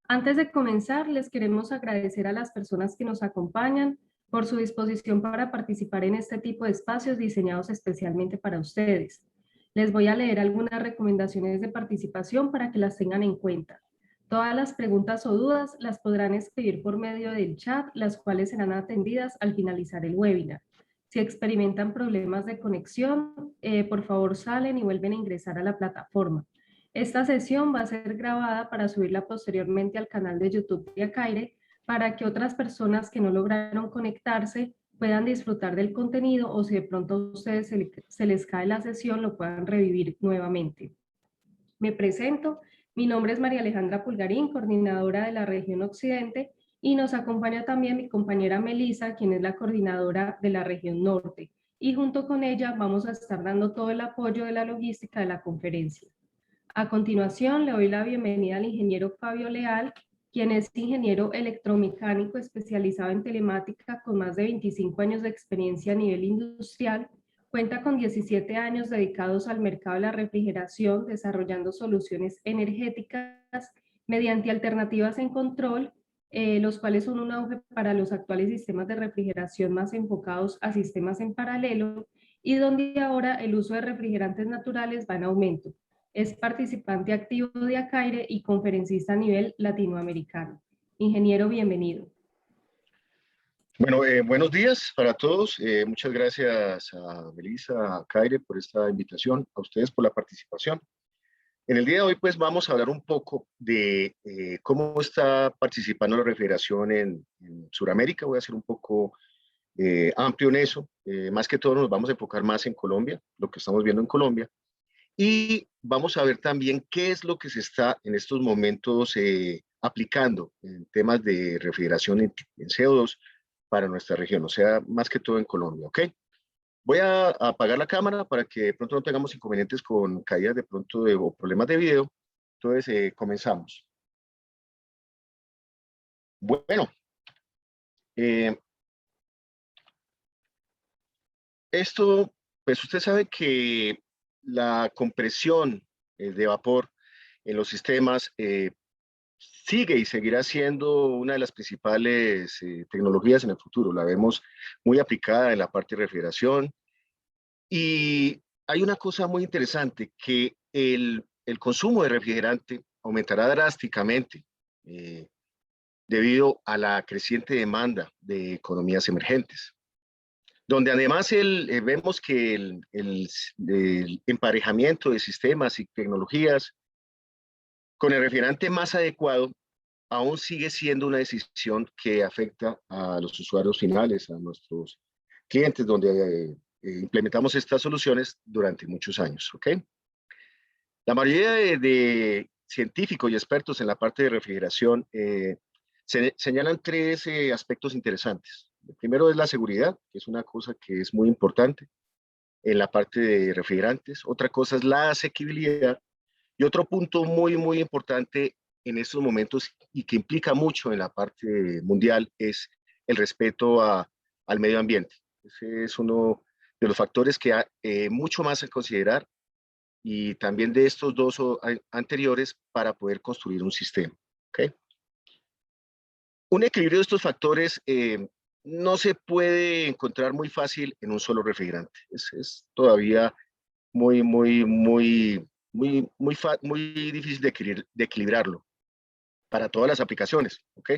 Antes de comenzar, les queremos agradecer a las personas que nos acompañan por su disposición para participar en este tipo de espacios diseñados especialmente para ustedes. Les voy a leer algunas recomendaciones de participación para que las tengan en cuenta. Todas las preguntas o dudas las podrán escribir por medio del chat, las cuales serán atendidas al finalizar el webinar. Si experimentan problemas de conexión, por favor salen y vuelven a ingresar a la plataforma. Esta sesión va a ser grabada para subirla posteriormente al canal de YouTube de Acaire para que otras personas que no lograron conectarse puedan disfrutar del contenido o si de pronto a ustedes se les cae la sesión lo puedan revivir nuevamente. Me presento, mi nombre es María Alejandra Pulgarín, coordinadora de la región Occidente, y nos acompaña también mi compañera Melisa, quien es la coordinadora de la región Norte. Y junto con ella vamos a estar dando todo el apoyo de la logística de la conferencia. A continuación, le doy la bienvenida al ingeniero Fabio Leal, quien es ingeniero electromecánico especializado en telemática con más de 25 años de experiencia a nivel industrial. Cuenta con 17 años dedicados al mercado de la refrigeración, desarrollando soluciones energéticas mediante alternativas en control, los cuales son un auge para los actuales sistemas de refrigeración más enfocados a sistemas en paralelo y donde ahora el uso de refrigerantes naturales va en aumento. Es participante activo de Acaire y conferencista a nivel latinoamericano. Ingeniero, bienvenido. Bueno, buenos días para todos. Muchas gracias a Melissa, a Acaire por esta invitación, a ustedes por la participación. En el día de hoy, pues, vamos a hablar un poco de cómo está participando la refrigeración en Sudamérica. Voy a ser un poco amplio en eso. Más que todo nos vamos a enfocar más en Colombia, lo que estamos viendo en Colombia. Y vamos a ver también qué es lo que se está en estos momentos aplicando en temas de refrigeración en CO2 para nuestra región, o sea, más que todo en Colombia, ¿ok? Voy a apagar la cámara para que de pronto no tengamos inconvenientes con caídas de pronto o problemas de video. Entonces, comenzamos. Bueno, eh, esto, pues usted sabe que la compresión de vapor en los sistemas sigue y seguirá siendo una de las principales tecnologías en el futuro. La vemos muy aplicada en la parte de refrigeración. Y hay una cosa muy interesante, que el consumo de refrigerante aumentará drásticamente eh, debido a la creciente demanda de economías emergentes, donde además vemos que el emparejamiento de sistemas y tecnologías con el refrigerante más adecuado aún sigue siendo una decisión que afecta a los usuarios finales, a nuestros clientes, donde implementamos estas soluciones durante muchos años, ¿ok? La mayoría de científicos y expertos en la parte de refrigeración señalan tres aspectos interesantes. El primero es la seguridad, que es una cosa que es muy importante en la parte de refrigerantes. Otra cosa es la asequibilidad. Y otro punto muy, muy importante en estos momentos y que implica mucho en la parte mundial es el respeto al medio ambiente. Ese es uno de los factores que hay mucho más a considerar y también de estos dos anteriores para poder construir un sistema. ¿Okay? Un equilibrio de estos factores no se puede encontrar muy fácil en un solo refrigerante. Es todavía muy difícil de equilibrarlo para todas las aplicaciones, ¿ok?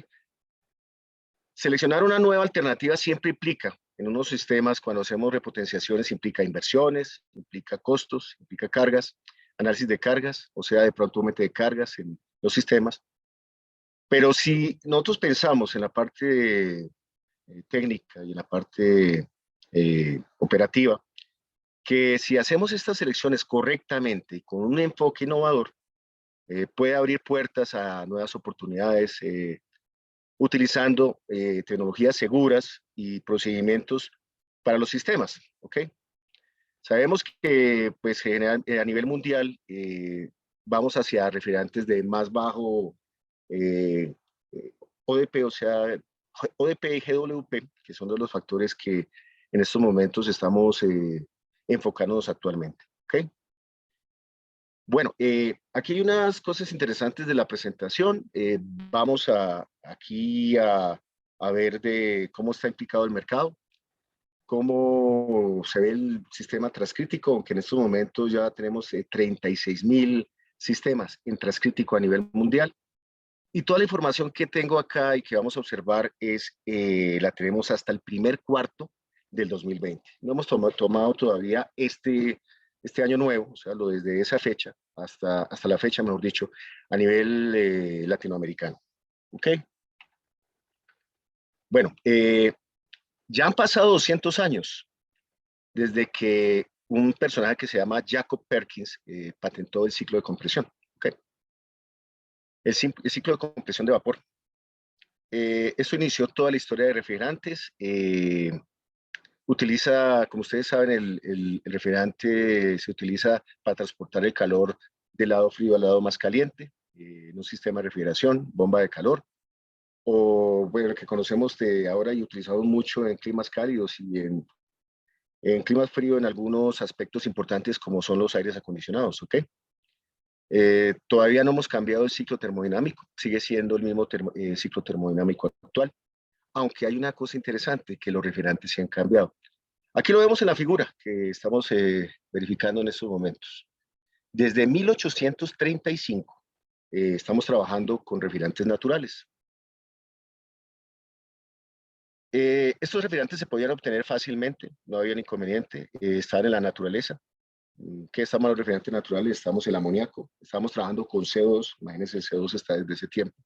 Seleccionar una nueva alternativa siempre implica, en unos sistemas, cuando hacemos repotenciaciones, implica inversiones, implica costos, implica cargas, análisis de cargas, o sea, de pronto aumento de cargas en los sistemas. Pero si nosotros pensamos en la parte técnica y en la parte operativa, que si hacemos estas selecciones correctamente y con un enfoque innovador, puede abrir puertas a nuevas oportunidades utilizando tecnologías seguras y procedimientos para los sistemas, ¿ok? Sabemos que pues, a nivel mundial vamos hacia refrigerantes de más bajo ODP, o sea, ODP y GWP, que son de los factores que en estos momentos estamos enfocándonos actualmente, ¿ok? Bueno, aquí hay unas cosas interesantes de la presentación. Vamos aquí a ver de cómo está implicado el mercado, cómo se ve el sistema transcrítico, aunque en estos momentos ya tenemos 36.000 sistemas en transcrítico a nivel mundial. Y toda la información que tengo acá y que vamos a observar la tenemos hasta el primer cuarto del 2020. No hemos tomado todavía este año nuevo, o sea, lo desde esa fecha hasta la fecha, mejor dicho, a nivel latinoamericano. ¿Ok? Bueno, ya han pasado 200 años desde que un personaje que se llama Jacob Perkins patentó el ciclo de compresión. ¿Okay? El ciclo de compresión de vapor. Esto inició toda la historia de refrigerantes. Utiliza, como ustedes saben, el refrigerante se utiliza para transportar el calor del lado frío al lado más caliente, en un sistema de refrigeración, bomba de calor, o bueno, lo que conocemos de ahora y utilizamos mucho en climas cálidos y en climas fríos en algunos aspectos importantes como son los aires acondicionados, ¿ok? Todavía no hemos cambiado el ciclo termodinámico, sigue siendo el mismo ciclo termodinámico actual, aunque hay una cosa interesante, que los refrigerantes se han cambiado. Aquí lo vemos en la figura que estamos verificando en estos momentos. Desde 1835 estamos trabajando con refrigerantes naturales. Estos refrigerantes se podían obtener fácilmente, no había inconveniente, estaban en la naturaleza. ¿Qué estamos en los refrigerantes naturales? Estamos en el amoníaco, estamos trabajando con CO2, imagínense, el CO2 está desde ese tiempo.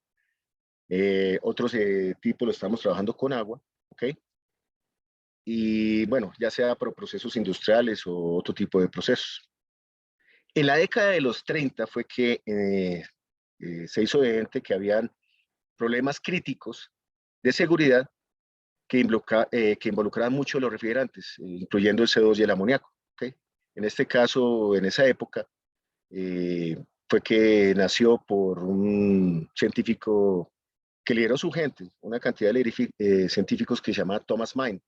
Otros tipos lo estamos trabajando con agua, ¿ok? Y bueno, ya sea por procesos industriales o otro tipo de procesos. En la década de los 30 fue que se hizo evidente que habían problemas críticos de seguridad que involucraban mucho los refrigerantes, incluyendo el CO2 y el amoníaco. ¿Okay? En este caso, en esa época, fue que nació por un científico que lideró su gente, una cantidad de científicos que se llama Thomas Mind.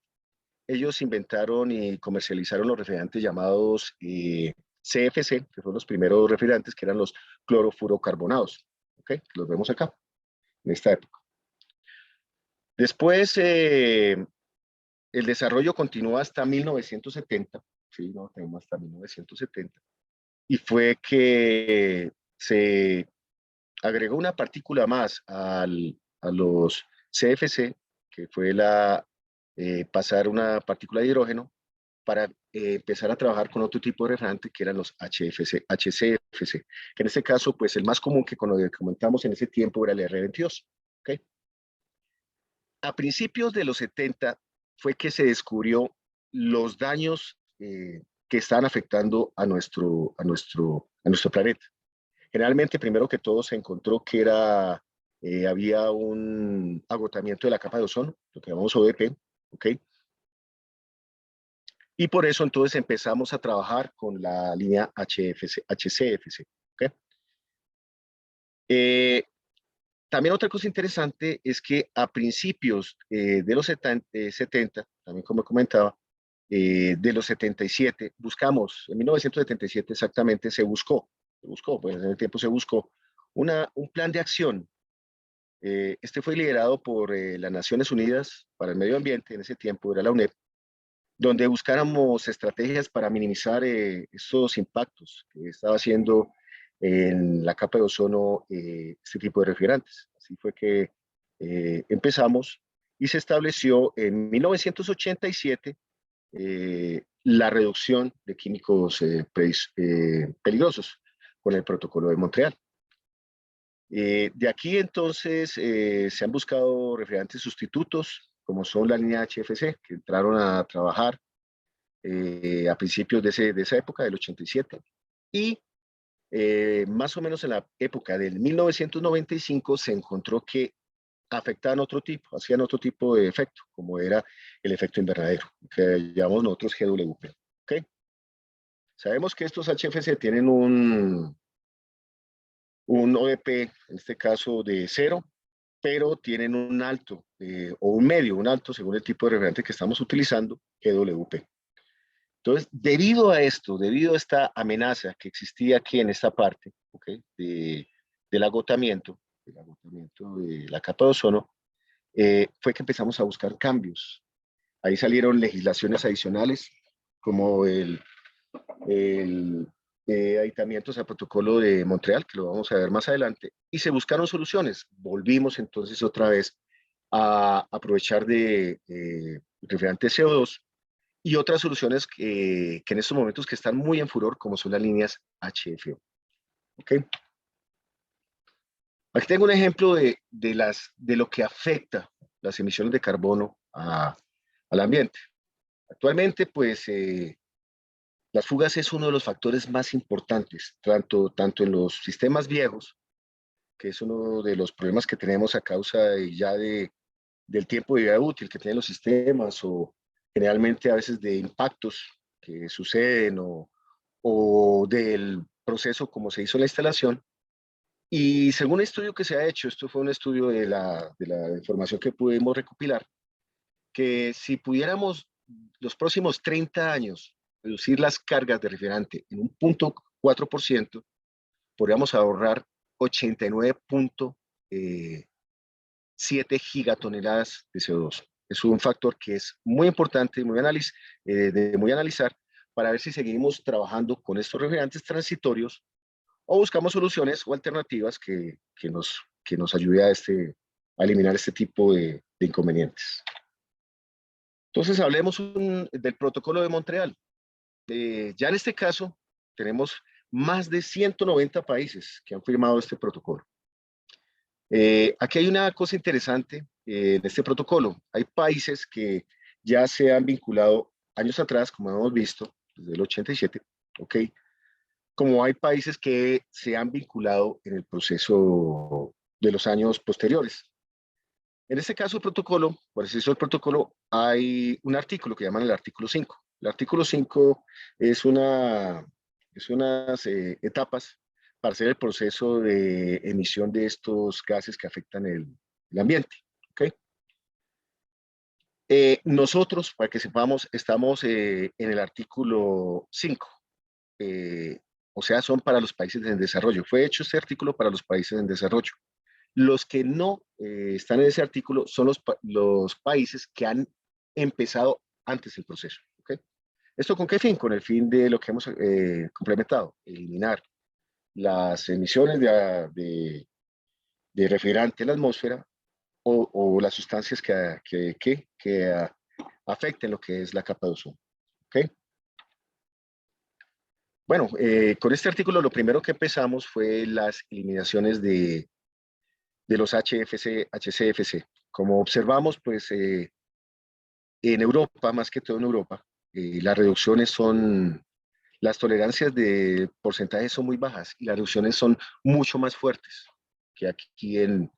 Ellos inventaron y comercializaron los refrigerantes llamados CFC, que fueron los primeros refrigerantes, que eran los clorofurocarbonados. ¿Okay? Los vemos acá, en esta época. Después, el desarrollo continuó hasta 1970, sí, no, tenemos hasta 1970, y fue que se agregó una partícula más a los CFC, que fue pasar una partícula de hidrógeno para empezar a trabajar con otro tipo de refrigerante que eran los HCFC, que en este caso, pues el más común que comentamos en ese tiempo era el R22. ¿Okay? A principios de los 70 fue que se descubrió los daños que estaban afectando a nuestro planeta. Generalmente, primero que todo, se encontró que había un agotamiento de la capa de ozono, lo que llamamos ODP, ¿ok? Y por eso entonces empezamos a trabajar con la línea HCFC, ¿ok? También otra cosa interesante es que a principios de los 70, también como comentaba, de los 77, buscamos, en 1977 exactamente pues en el tiempo se buscó un plan de acción. Este fue liderado por las Naciones Unidas para el Medio Ambiente, en ese tiempo era la UNEP, donde buscáramos estrategias para minimizar estos impactos que estaba haciendo en la capa de ozono este tipo de refrigerantes. Así fue que empezamos y se estableció en 1987 la reducción de químicos peligrosos con el protocolo de Montreal. De aquí entonces se han buscado refrigerantes sustitutos, como son la línea HFC, que entraron a trabajar a principios de esa época, del 87. Y más o menos en la época del 1995 se encontró que afectaban hacían otro tipo de efecto, como era el efecto invernadero, que llamamos nosotros GWP. ¿Okay? Sabemos que estos HFC tienen un ODP, en este caso de 0, pero tienen un alto o un medio, un alto según el tipo de refrigerante que estamos utilizando, GWP. Entonces, debido a esto, debido a esta amenaza que existía aquí en esta parte, ¿okay? Del agotamiento de la capa de ozono, fue que empezamos a buscar cambios. Ahí salieron legislaciones adicionales, como el aditamientos al protocolo de Montreal, que lo vamos a ver más adelante, y se buscaron soluciones. Volvimos entonces otra vez a aprovechar de refrigerante CO2 y otras soluciones que en estos momentos que están muy en furor, como son las líneas HFO. ¿Okay? Aquí tengo un ejemplo de lo que afecta las emisiones de carbono al ambiente. Actualmente, pues, las fugas es uno de los factores más importantes, tanto en los sistemas viejos, que es uno de los problemas que tenemos a causa del tiempo de vida útil que tienen los sistemas, o generalmente a veces de impactos que suceden, o del proceso como se hizo la instalación. Y según un estudio que se ha hecho, esto fue un estudio de la información que pudimos recopilar, que si pudiéramos los próximos 30 años reducir las cargas de refrigerante en un 0.4%, podríamos ahorrar 89.7 gigatoneladas de CO2. Es un factor que es muy importante, de muy analizar, para ver si seguimos trabajando con estos refrigerantes transitorios o buscamos soluciones o alternativas que nos ayude a eliminar este tipo de inconvenientes. Entonces, hablemos del protocolo de Montreal. Ya en este caso, tenemos más de 190 países que han firmado este protocolo. Aquí hay una cosa interesante en este protocolo. Hay países que ya se han vinculado años atrás, como hemos visto, desde el 87, ¿ok? Como hay países que se han vinculado en el proceso de los años posteriores. En este caso, el protocolo, por eso el protocolo, hay un artículo que llaman el artículo 5. El artículo 5 es unas etapas para hacer el proceso de emisión de estos gases que afectan el ambiente. ¿Okay? Nosotros, para que sepamos, estamos en el artículo 5. O sea, son para los países en desarrollo. Fue hecho este artículo para los países en desarrollo. Los que no están en ese artículo son los países que han empezado antes el proceso. ¿Okay? ¿Esto con qué fin? Con el fin de lo que hemos complementado, eliminar las emisiones de refrigerante en la atmósfera o las sustancias que afecten lo que es la capa de ozono. ¿Okay? Bueno, con este artículo lo primero que empezamos fue las eliminaciones de los HFC, HCFC. Como observamos, pues en Europa, más que todo en Europa, las reducciones las tolerancias de porcentajes son muy bajas y las reducciones son mucho más fuertes que aquí en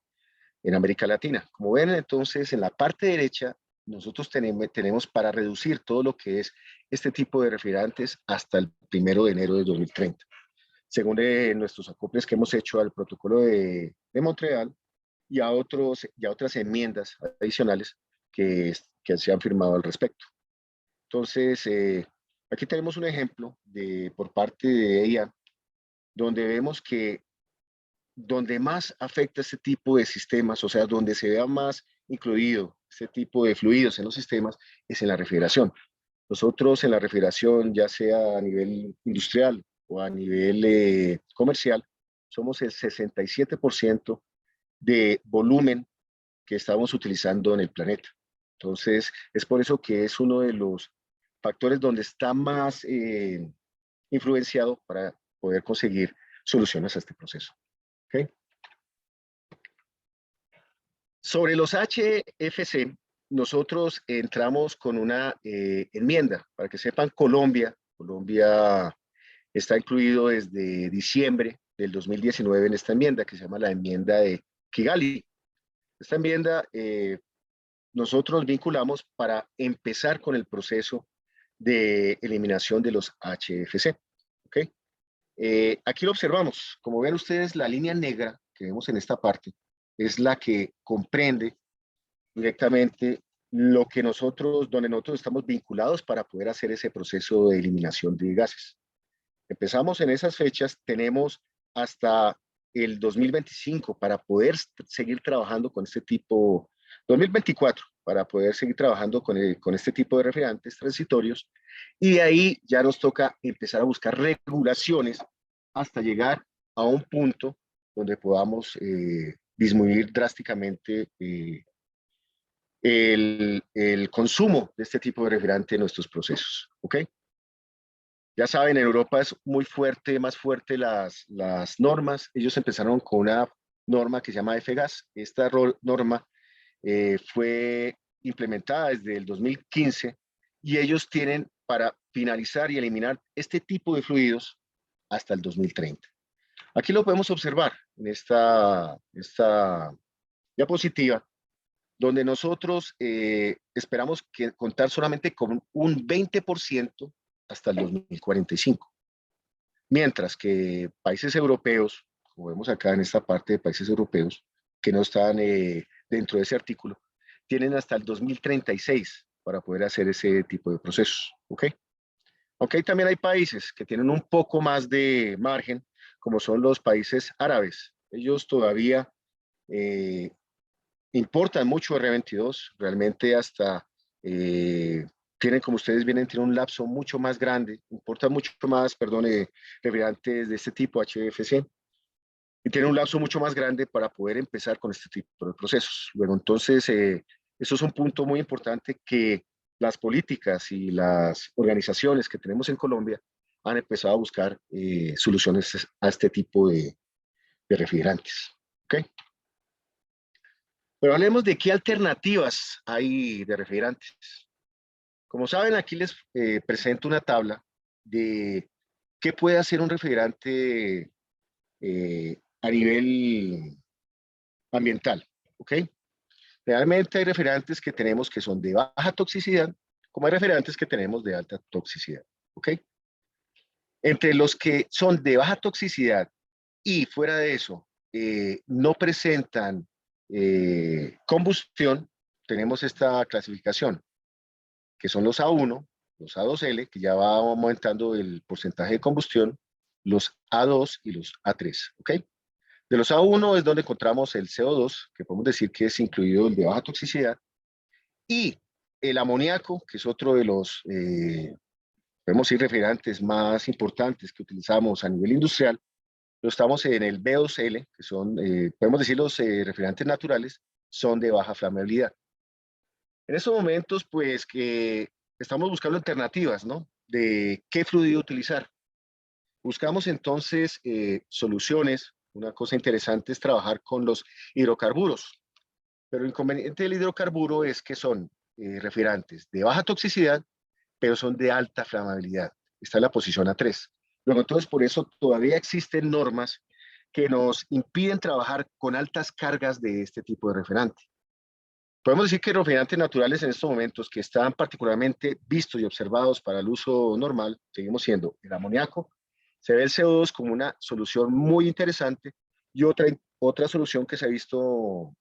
América Latina. Como ven, entonces, en la parte derecha, nosotros tenemos para reducir todo lo que es este tipo de refrigerantes hasta el 1 de enero de 2030. Según nuestros acoples que hemos hecho al protocolo de Montreal, y a otras enmiendas adicionales que se han firmado al respecto. Entonces, aquí tenemos un ejemplo por parte de ella, donde vemos que donde más afecta este tipo de sistemas, o sea, donde se vea más incluido este tipo de fluidos en los sistemas, es en la refrigeración. Nosotros en la refrigeración, ya sea a nivel industrial o a nivel comercial, somos el 67% de volumen que estamos utilizando en el planeta. Entonces, es por eso que es uno de los factores donde está más influenciado para poder conseguir soluciones a este proceso. ¿Okay? Sobre los HFC, nosotros entramos con una enmienda. Para que sepan, Colombia está incluido desde diciembre del 2019 en esta enmienda que se llama la enmienda de Kigali. Esta enmienda nosotros vinculamos para empezar con el proceso de eliminación de los HFC. ¿Okay? Aquí lo observamos. Como ven ustedes, la línea negra que vemos en esta parte es la que comprende directamente donde nosotros estamos vinculados para poder hacer ese proceso de eliminación de gases. Empezamos en esas fechas, tenemos hasta el 2025 para poder seguir trabajando con este tipo, 2024, para poder seguir trabajando con este tipo de refrigerantes transitorios, y de ahí ya nos toca empezar a buscar regulaciones hasta llegar a un punto donde podamos disminuir drásticamente el consumo de este tipo de refrigerante en nuestros procesos, ¿ok? Ya saben, en Europa es muy fuerte, más fuerte las normas. Ellos empezaron con una norma que se llama F-Gas. Esta norma fue implementada desde el 2015 y ellos tienen para finalizar y eliminar este tipo de fluidos hasta el 2030. Aquí lo podemos observar en esta diapositiva, donde nosotros esperamos contar solamente con un 20% hasta el 2045. Mientras que países europeos, como vemos acá en esta parte de países europeos, que no están dentro de ese artículo, tienen hasta el 2036 para poder hacer ese tipo de procesos. ¿Ok? Aunque también hay países que tienen un poco más de margen, como son los países árabes. Ellos todavía eh, importan mucho R22, realmente hasta tienen, como ustedes vienen, tienen un lapso mucho más grande, importan mucho más, perdón, refrigerantes de este tipo, HFC, y tienen un lapso mucho más grande para poder empezar con este tipo de procesos. Luego, entonces, eso es un punto muy importante que las políticas y las organizaciones que tenemos en Colombia han empezado a buscar soluciones a este tipo de refrigerantes. ¿Ok? Pero hablemos de qué alternativas hay de refrigerantes. Como saben, aquí les presento una tabla de qué puede hacer un refrigerante a nivel ambiental. ¿Ok? Realmente hay refrigerantes que tenemos que son de baja toxicidad, como hay refrigerantes que tenemos de alta toxicidad. ¿Ok? Entre los que son de baja toxicidad y fuera de eso no presentan combustión, tenemos esta clasificación, que son los A1, los A2L, que ya va aumentando el porcentaje de combustión, los A2 y los A3, ¿ok? De los A1 es donde encontramos el CO2, que podemos decir que es incluido el de baja toxicidad, y el amoníaco, que es otro de los, podemos decir, refrigerantes más importantes que utilizamos a nivel industrial. Lo estamos en el B2L, que son, podemos decir, los refrigerantes naturales, son de baja flamabilidad. En estos momentos, pues que estamos buscando alternativas, ¿no? De qué fluido utilizar. Buscamos entonces soluciones. Una cosa interesante es trabajar con los hidrocarburos, pero el inconveniente del hidrocarburo es que son refrigerantes de baja toxicidad, pero son de alta flamabilidad. Está en la posición A3. Luego, entonces, por eso todavía existen normas que nos impiden trabajar con altas cargas de este tipo de refrigerante. Podemos decir que los refrigerantes naturales en estos momentos que están particularmente vistos y observados para el uso normal, seguimos siendo el amoníaco, se ve el CO2 como una solución muy interesante, y otra solución que se ha visto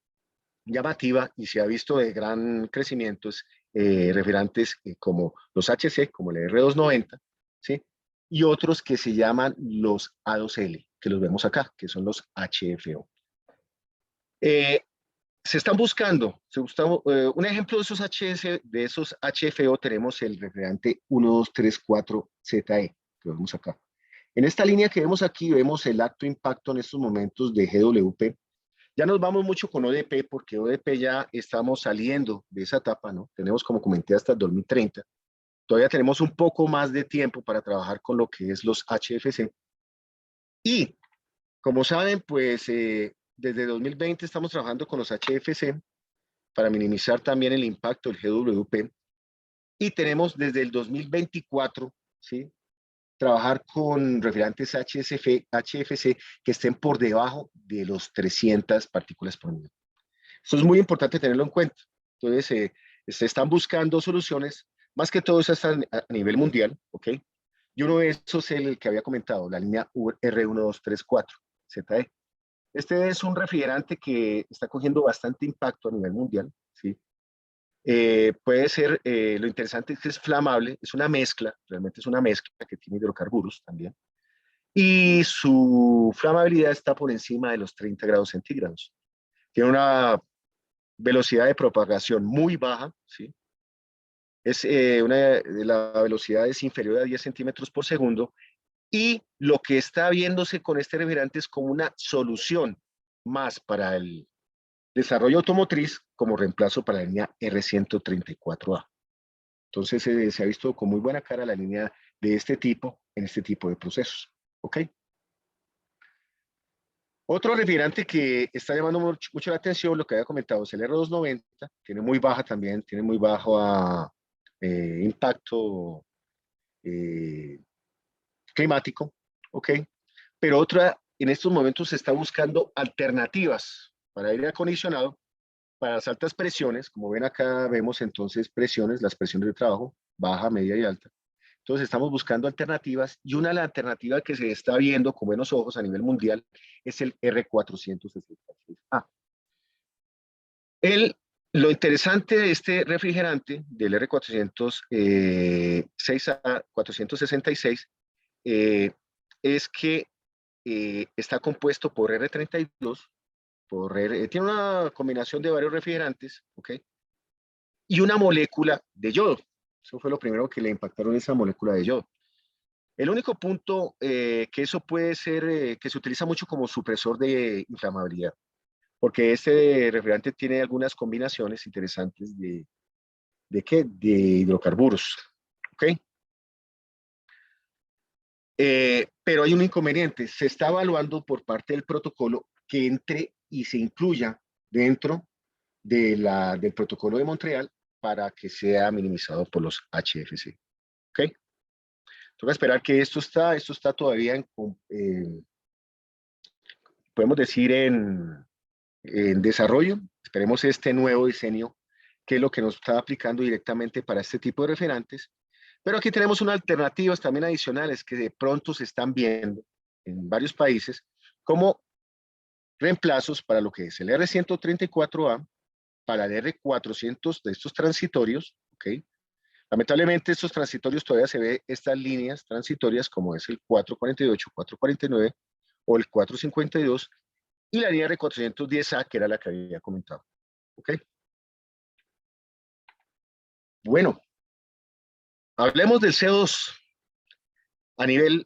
llamativa y se ha visto de gran crecimiento es refrigerantes como los HC, como el R290, ¿sí? Y otros que se llaman los A2L, que los vemos acá, que son los HFO. Eh, Se están buscando, un ejemplo de esos HS, de esos HFO, tenemos el refrigerante 1234ZE, que vemos acá. En esta línea que vemos aquí, vemos el alto impacto en estos momentos de GWP. Ya nos vamos mucho con ODP, porque ODP ya estamos saliendo de esa etapa, ¿no? Tenemos, como comenté, hasta el 2030. Todavía tenemos un poco más de tiempo para trabajar con lo que es los HFC. Y, como saben, pues desde 2020 estamos trabajando con los HFC para minimizar también el impacto del GWP. Y tenemos desde el 2024, ¿sí? Trabajar con refrigerantes HFC que estén por debajo de los 300 partículas por millón. Eso es muy importante tenerlo en cuenta. Entonces, se están buscando soluciones, más que todo eso está a nivel mundial, ¿ok? Y uno de esos es el que había comentado, la línea R1234, ZE. Este es un refrigerante que está cogiendo bastante impacto a nivel mundial, ¿sí? Puede ser, lo interesante es que es flamable, es una mezcla, realmente es una mezcla que tiene hidrocarburos también, y su flamabilidad está por encima de los 30 grados centígrados. Tiene una velocidad de propagación muy baja, ¿sí? La velocidad es inferior a 10 centímetros por segundo, y lo que está viéndose con este refrigerante es como una solución más para el desarrollo automotriz como reemplazo para la línea R134A. Entonces se ha visto con muy buena cara la línea de este tipo en este tipo de procesos. ¿Ok? Otro refrigerante que está llamando mucho la atención, lo que había comentado, es el R290, tiene muy baja también, tiene muy bajo impacto eh, climático, ¿ok? Pero otra, en estos momentos se está buscando alternativas para aire acondicionado, para las altas presiones. Como ven acá, vemos entonces presiones, las presiones de trabajo, baja, media y alta. Entonces estamos buscando alternativas, y una de las alternativas que se está viendo con buenos ojos a nivel mundial es el R466A. Lo interesante de este refrigerante, del R466, es que está compuesto por R32, tiene una combinación de varios refrigerantes, ¿ok? Y una molécula de yodo. Eso fue lo primero que le impactaron, esa molécula de yodo. El único punto que eso puede ser, que se utiliza mucho como supresor de inflamabilidad, porque este refrigerante tiene algunas combinaciones interesantes ¿de qué? De hidrocarburos, ¿ok? Pero hay un inconveniente, se está evaluando por parte del protocolo que entre y se incluya dentro del protocolo de Montreal para que sea minimizado por los HFC. ¿Ok? Toca esperar que esto está todavía podemos decir, en desarrollo. Esperemos este nuevo diseño, que es lo que nos está aplicando directamente para este tipo de refrigerantes. Pero aquí tenemos unas alternativas también adicionales que de pronto se están viendo en varios países como reemplazos para lo que es el R134A, para el R400 de estos transitorios, ¿ok? Lamentablemente estos transitorios todavía se ve estas líneas transitorias como es el 448, 449 o el 452 y la línea R410A, que era la que había comentado. ¿Ok? Bueno, hablemos del CO2 a nivel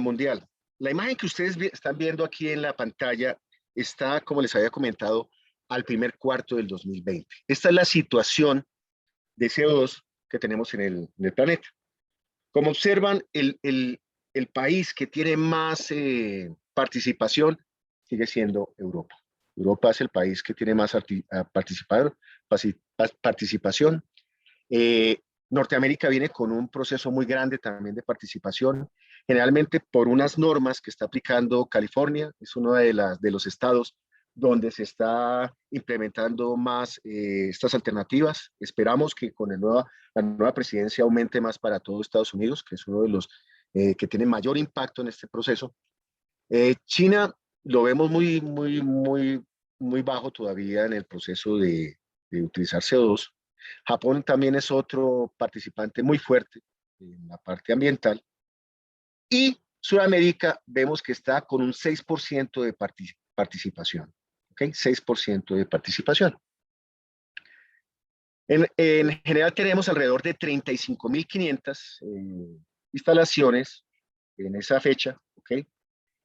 mundial. La imagen que ustedes están viendo aquí en la pantalla está, como les había comentado, al primer cuarto del 2020. Esta es la situación de CO2 que tenemos en el planeta. Como observan, el país que tiene más participación sigue siendo Europa. Europa es el país que tiene más participación. Eh, Norteamérica viene con un proceso muy grande también de participación, generalmente por unas normas que está aplicando California, es uno de los estados donde se está implementando más estas alternativas. Esperamos que con la nueva presidencia aumente más para todo Estados Unidos, que es uno de los que tiene mayor impacto en este proceso. China lo vemos muy bajo todavía en el proceso de utilizar CO2. Japón también es otro participante muy fuerte en la parte ambiental. Y Sudamérica vemos que está con un 6% de participación. ¿Ok? 6% de participación. En general tenemos alrededor de 35.500 instalaciones en esa fecha. ¿Ok?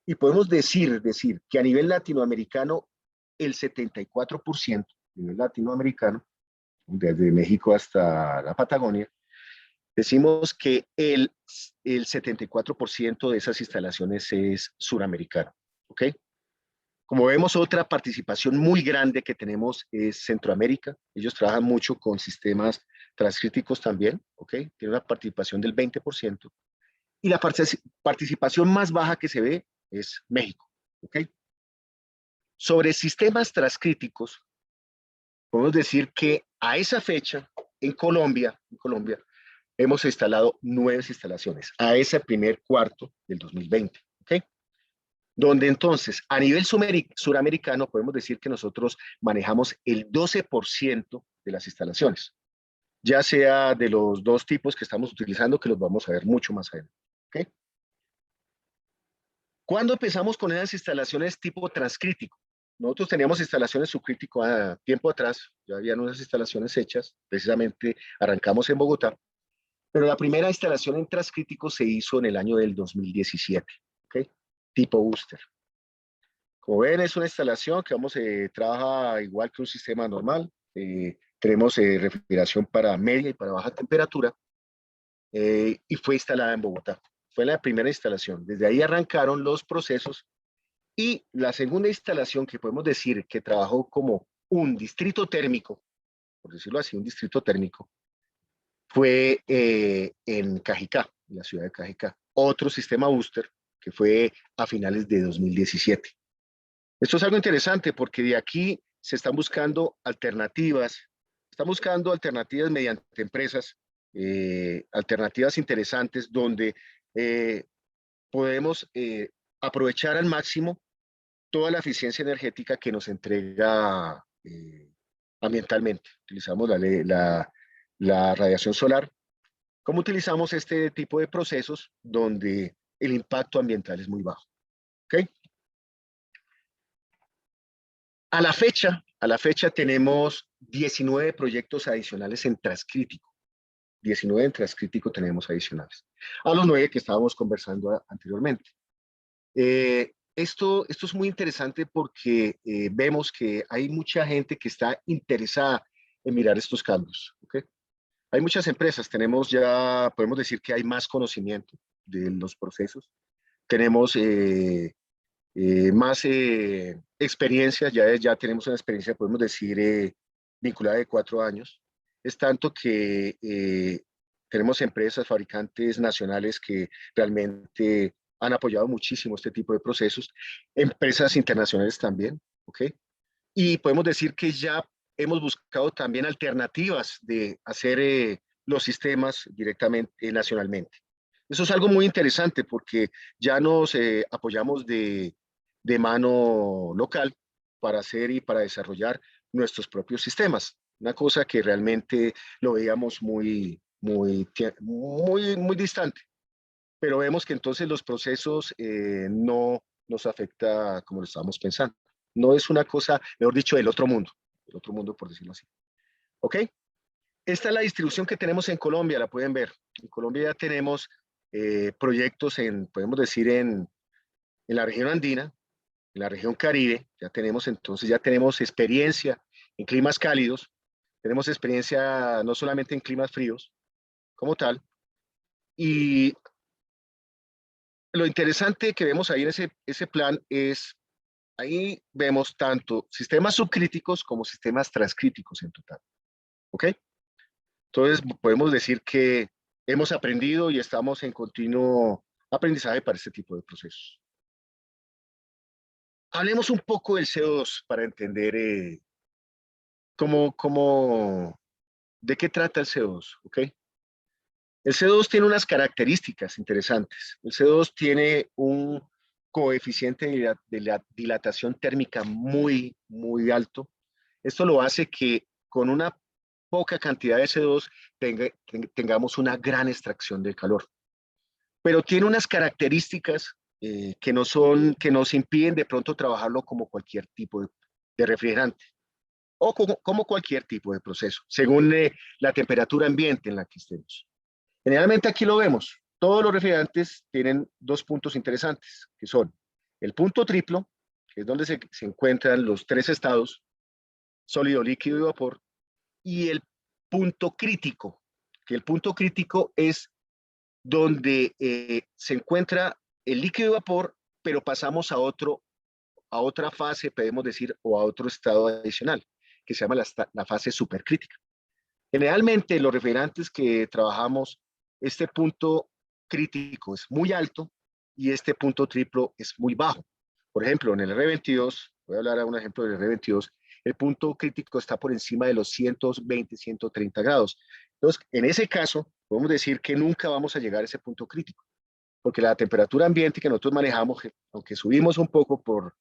Y podemos decir que a nivel latinoamericano, el 74% a nivel latinoamericano, desde México hasta la Patagonia, decimos que el 74% de esas instalaciones es suramericano. ¿Ok? Como vemos, otra participación muy grande que tenemos es Centroamérica. Ellos trabajan mucho con sistemas transcríticos también. ¿Ok? Tiene una participación del 20%. Y la participación más baja que se ve es México. ¿Ok? Sobre sistemas transcríticos, podemos decir que a esa fecha, en Colombia, hemos instalado 9 instalaciones, a ese primer cuarto del 2020. ¿Ok? Donde entonces, a nivel suramericano, podemos decir que nosotros manejamos el 12% de las instalaciones, ya sea de los dos tipos que estamos utilizando, que los vamos a ver mucho más adelante. ¿Okay? ¿Cuándo empezamos con esas instalaciones tipo transcrítico? Nosotros teníamos instalaciones subcrítico a tiempo atrás, ya habían unas instalaciones hechas, precisamente arrancamos en Bogotá, pero la primera instalación en transcrítico se hizo en el año del 2017, ¿ok? Tipo booster. Como ven, es una instalación que trabaja igual que un sistema normal. Tenemos refrigeración para media y para baja temperatura y fue instalada en Bogotá. Fue la primera instalación. Desde ahí arrancaron los procesos y la segunda instalación que podemos decir que trabajó como un distrito térmico, por decirlo así, un distrito térmico, fue en Cajicá, en la ciudad de Cajicá. Otro sistema booster que fue a finales de 2017. Esto es algo interesante porque de aquí se están buscando alternativas mediante empresas, alternativas interesantes donde podemos aprovechar al máximo toda la eficiencia energética que nos entrega ambientalmente. Utilizamos la radiación solar. ¿Cómo utilizamos este tipo de procesos donde el impacto ambiental es muy bajo? ¿Okay? A la fecha tenemos 19 proyectos adicionales en transcrítico. 19 en transcrítico tenemos adicionales. A los 9 que estábamos conversando anteriormente. Esto es muy interesante porque vemos que hay mucha gente que está interesada en mirar estos cambios. ¿Okay? Hay muchas empresas, podemos decir que hay más conocimiento de los procesos. Tenemos más experiencia, ya tenemos una experiencia, podemos decir, vinculada de 4 años. Es tanto que tenemos empresas, fabricantes nacionales que realmente han apoyado muchísimo este tipo de procesos, empresas internacionales también, ¿ok? Y podemos decir que ya hemos buscado también alternativas de hacer los sistemas directamente nacionalmente. Eso es algo muy interesante porque ya nos apoyamos de mano local para hacer y para desarrollar nuestros propios sistemas. Una cosa que realmente lo veíamos muy distante, pero vemos que entonces los procesos no nos afecta como lo estábamos pensando. No es una cosa, mejor dicho, del otro mundo por decirlo así. ¿Ok? Esta es la distribución que tenemos en Colombia, la pueden ver. En Colombia ya tenemos proyectos podemos decir, en la región andina, en la región Caribe, ya tenemos experiencia en climas cálidos, tenemos experiencia no solamente en climas fríos como tal, y lo interesante que vemos ahí en ese plan es, ahí vemos tanto sistemas subcríticos como sistemas transcríticos en total, ¿ok? Entonces podemos decir que hemos aprendido y estamos en continuo aprendizaje para este tipo de procesos. Hablemos un poco del CO2 para entender de qué trata el CO2, ¿ok? El CO2 tiene unas características interesantes. El CO2 tiene un coeficiente de la dilatación térmica muy alto. Esto lo hace que con una poca cantidad de CO2 tengamos una gran extracción del calor. Pero tiene unas características que nos impiden de pronto trabajarlo como cualquier tipo de refrigerante o como cualquier tipo de proceso, según la temperatura ambiente en la que estemos. Generalmente aquí lo vemos. Todos los refrigerantes tienen dos puntos interesantes, que son el punto triplo, que es donde se encuentran los 3 estados, sólido, líquido y vapor, y el punto crítico, que el punto crítico es donde se encuentra el líquido y vapor, pero pasamos a otra fase, podemos decir, o a otro estado adicional, que se llama la fase supercrítica. Generalmente los refrigerantes que trabajamos, este punto crítico es muy alto y este punto triplo es muy bajo. Por ejemplo, en el R22, voy a hablar a un ejemplo del R22, el punto crítico está por encima de los 120, 130 grados. Entonces, en ese caso, podemos decir que nunca vamos a llegar a ese punto crítico, porque la temperatura ambiente que nosotros manejamos, aunque subimos un poco por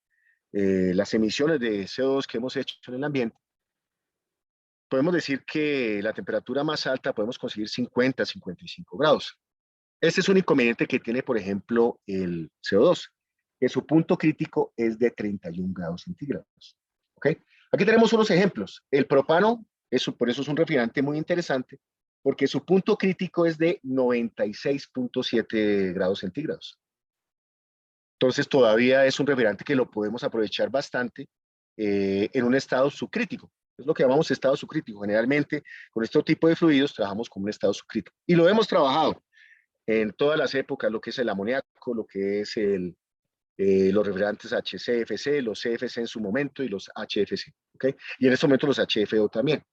las emisiones de CO2 que hemos hecho en el ambiente, podemos decir que la temperatura más alta podemos conseguir 50, 55 grados. Este es un inconveniente que tiene, por ejemplo, el CO2, que su punto crítico es de 31 grados centígrados. ¿Ok? Aquí tenemos unos ejemplos. El propano, por eso es un refrigerante muy interesante, porque su punto crítico es de 96.7 grados centígrados. Entonces todavía es un refrigerante que lo podemos aprovechar bastante en un estado subcrítico. Es lo que llamamos estado subcrítico. Generalmente con este tipo de fluidos trabajamos con un estado subcrítico. Y lo hemos trabajado en todas las épocas, lo que es el amoníaco, lo que es los refrigerantes HCFC, los CFC en su momento y los HFC. ¿Okay? Y en este momento los HFO también.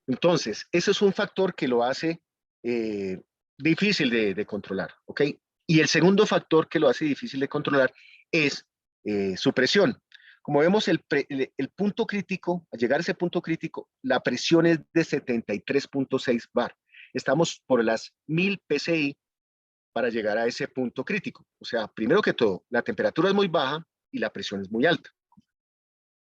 Entonces, ese es un factor que lo hace difícil de controlar. ¿Ok? Y el segundo factor que lo hace difícil de controlar es su presión. Como vemos, el punto crítico, al llegar a ese punto crítico, la presión es de 73.6 bar. Estamos por las 1000 PSI para llegar a ese punto crítico. O sea, primero que todo, la temperatura es muy baja y la presión es muy alta.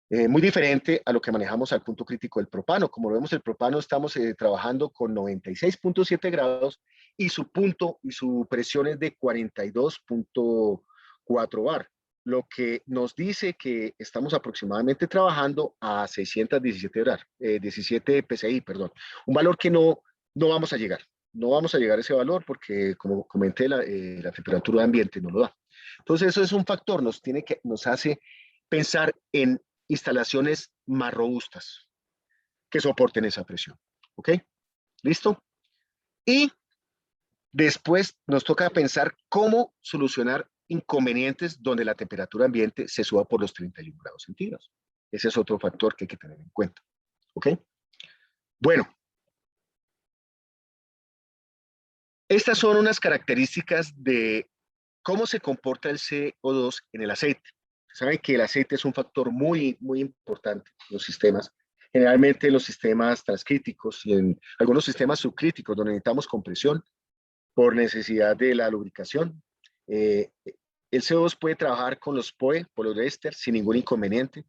Muy diferente a lo que manejamos al punto crítico del propano. Como lo vemos, el propano estamos trabajando con 96.7 grados y su punto y su presión es de 42.4 bar, lo que nos dice que estamos aproximadamente trabajando a 17 PSI, perdón, un valor que no vamos a llegar. No vamos a llegar a ese valor porque, como comenté, la temperatura de ambiente no lo da. Entonces, eso es un factor, nos hace pensar en instalaciones más robustas que soporten esa presión. ¿Ok? ¿Listo? Y después nos toca pensar cómo solucionar inconvenientes donde la temperatura ambiente se suba por los 31 grados centígrados. Ese es otro factor que hay que tener en cuenta. ¿Ok? Bueno, estas son unas características de cómo se comporta el CO2 en el aceite. Saben que el aceite es un factor muy, muy importante en los sistemas, generalmente en los sistemas transcríticos y en algunos sistemas subcríticos donde necesitamos compresión por necesidad de la lubricación. El CO2 puede trabajar con los POE, poliéster, sin ningún inconveniente.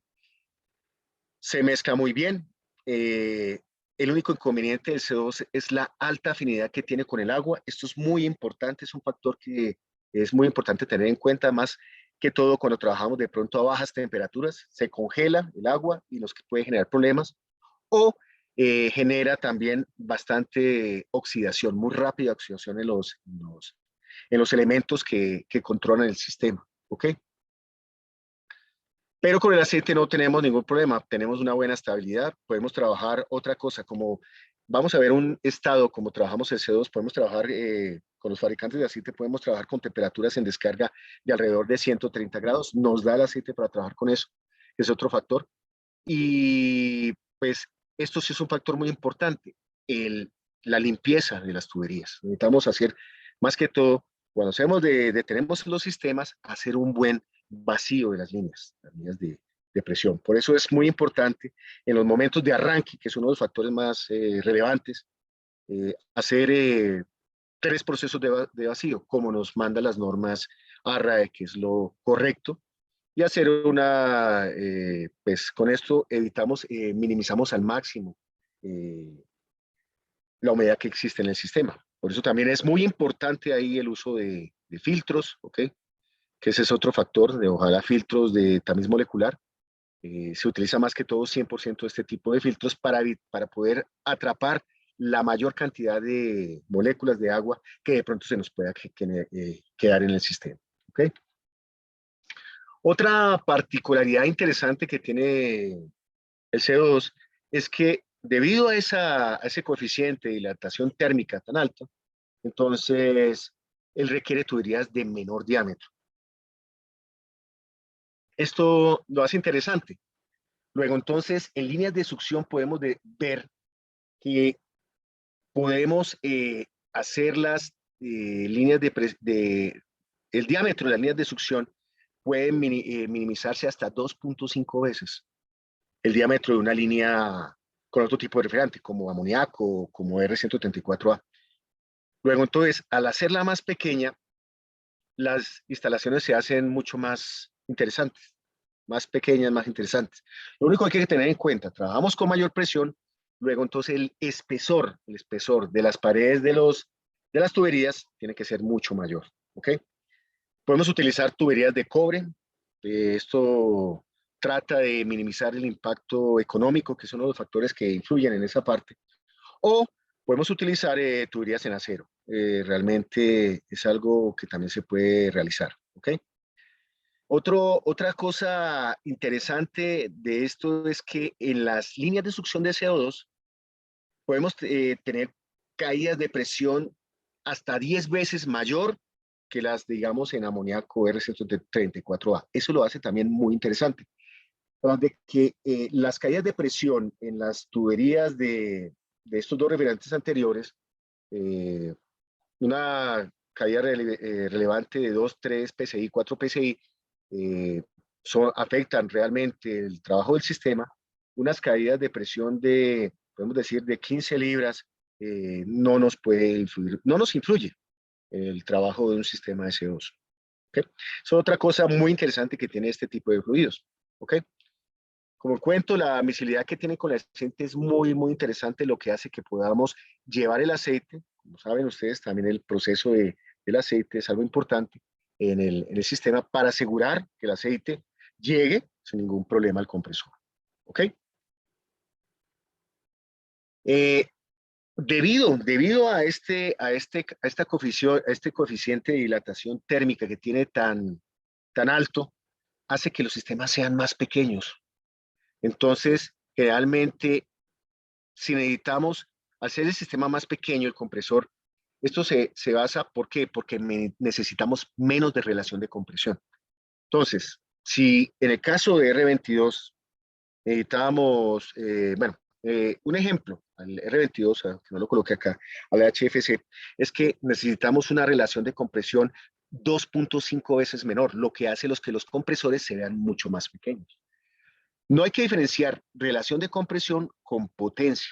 Se mezcla muy bien. El único inconveniente del CO2 es la alta afinidad que tiene con el agua. Esto es muy importante, es un factor que es muy importante tener en cuenta, más que todo cuando trabajamos de pronto a bajas temperaturas, se congela el agua y nos puede generar problemas, o genera también bastante oxidación, muy rápida oxidación en los elementos que controlan el sistema. ¿Ok? Pero con el aceite no tenemos ningún problema, tenemos una buena estabilidad, podemos trabajar otra cosa, como vamos a ver un estado, como trabajamos el CO2, podemos trabajar con los fabricantes de aceite, podemos trabajar con temperaturas en descarga de alrededor de 130 grados, nos da el aceite para trabajar con eso, es otro factor. Y pues esto sí es un factor muy importante, la limpieza de las tuberías. Necesitamos hacer, más que todo, cuando hacemos detenemos los sistemas, hacer un buen vacío de las líneas de presión. Por eso es muy importante en los momentos de arranque, que es uno de los factores más relevantes, hacer 3 procesos de vacío, como nos mandan las normas ARRAE, que es lo correcto, y hacer pues con esto evitamos, minimizamos al máximo eh, la humedad que existe en el sistema. Por eso también es muy importante ahí el uso de filtros, ¿ok? Que ese es otro factor, de ojalá filtros de tamiz molecular. Se utiliza más que todo 100% de este tipo de filtros para poder atrapar la mayor cantidad de moléculas de agua que de pronto se nos pueda quedar en el sistema. ¿Ok? Otra particularidad interesante que tiene el CO2 es que debido a ese coeficiente de dilatación térmica tan alto, entonces él requiere tuberías de menor diámetro. Esto lo hace interesante. Luego, entonces, en líneas de succión podemos ver que podemos hacer las líneas el diámetro de las líneas de succión puede minimizarse hasta 2.5 veces el diámetro de una línea con otro tipo de refrigerante, como amoníaco, como R134A. Luego, entonces, al hacerla más pequeña, las instalaciones se hacen mucho más interesantes. más pequeñas, más interesantes. Lo único que hay que tener en cuenta, trabajamos con mayor presión, luego entonces el espesor de las paredes de las tuberías tiene que ser mucho mayor, ¿ok? Podemos utilizar tuberías de cobre, esto trata de minimizar el impacto económico, que es uno de los factores que influyen en esa parte, o podemos utilizar tuberías en acero. Realmente es algo que también se puede realizar, ¿ok? Otra cosa interesante de esto es que en las líneas de succión de CO2 podemos tener caídas de presión hasta 10 veces mayor que las, digamos, en amoníaco R134A. Eso lo hace también muy interesante. Tras de que las caídas de presión en las tuberías de estos dos refrigerantes anteriores, eh, una caída relevante de 2, 3 PSI, 4 PSI, eh, afectan realmente el trabajo del sistema. Unas caídas de presión de, podemos decir, de 15 libras, no nos puede influir, no nos influye en el trabajo de un sistema de CO2. ¿Okay? Es otra cosa muy interesante que tiene este tipo de fluidos. ¿Okay? Como cuento, la miscibilidad que tiene con el aceite es muy, muy interesante, lo que hace que podamos llevar el aceite. Como saben ustedes, también el proceso del aceite es algo importante en el sistema para asegurar que el aceite llegue sin ningún problema al compresor. ¿Ok? Eh, debido a este coeficiente de dilatación térmica que tiene tan alto, hace que los sistemas sean más pequeños. Entonces, generalmente, si necesitamos hacer el sistema más pequeño, el compresor, esto se basa, ¿por qué? Porque necesitamos menos de relación de compresión. Entonces, si en el caso de R22 necesitábamos, un ejemplo, al R22, que no lo coloqué acá, al HFC, es que necesitamos una relación de compresión 2.5 veces menor, lo que hace que los compresores se vean mucho más pequeños. No hay que diferenciar relación de compresión con potencia.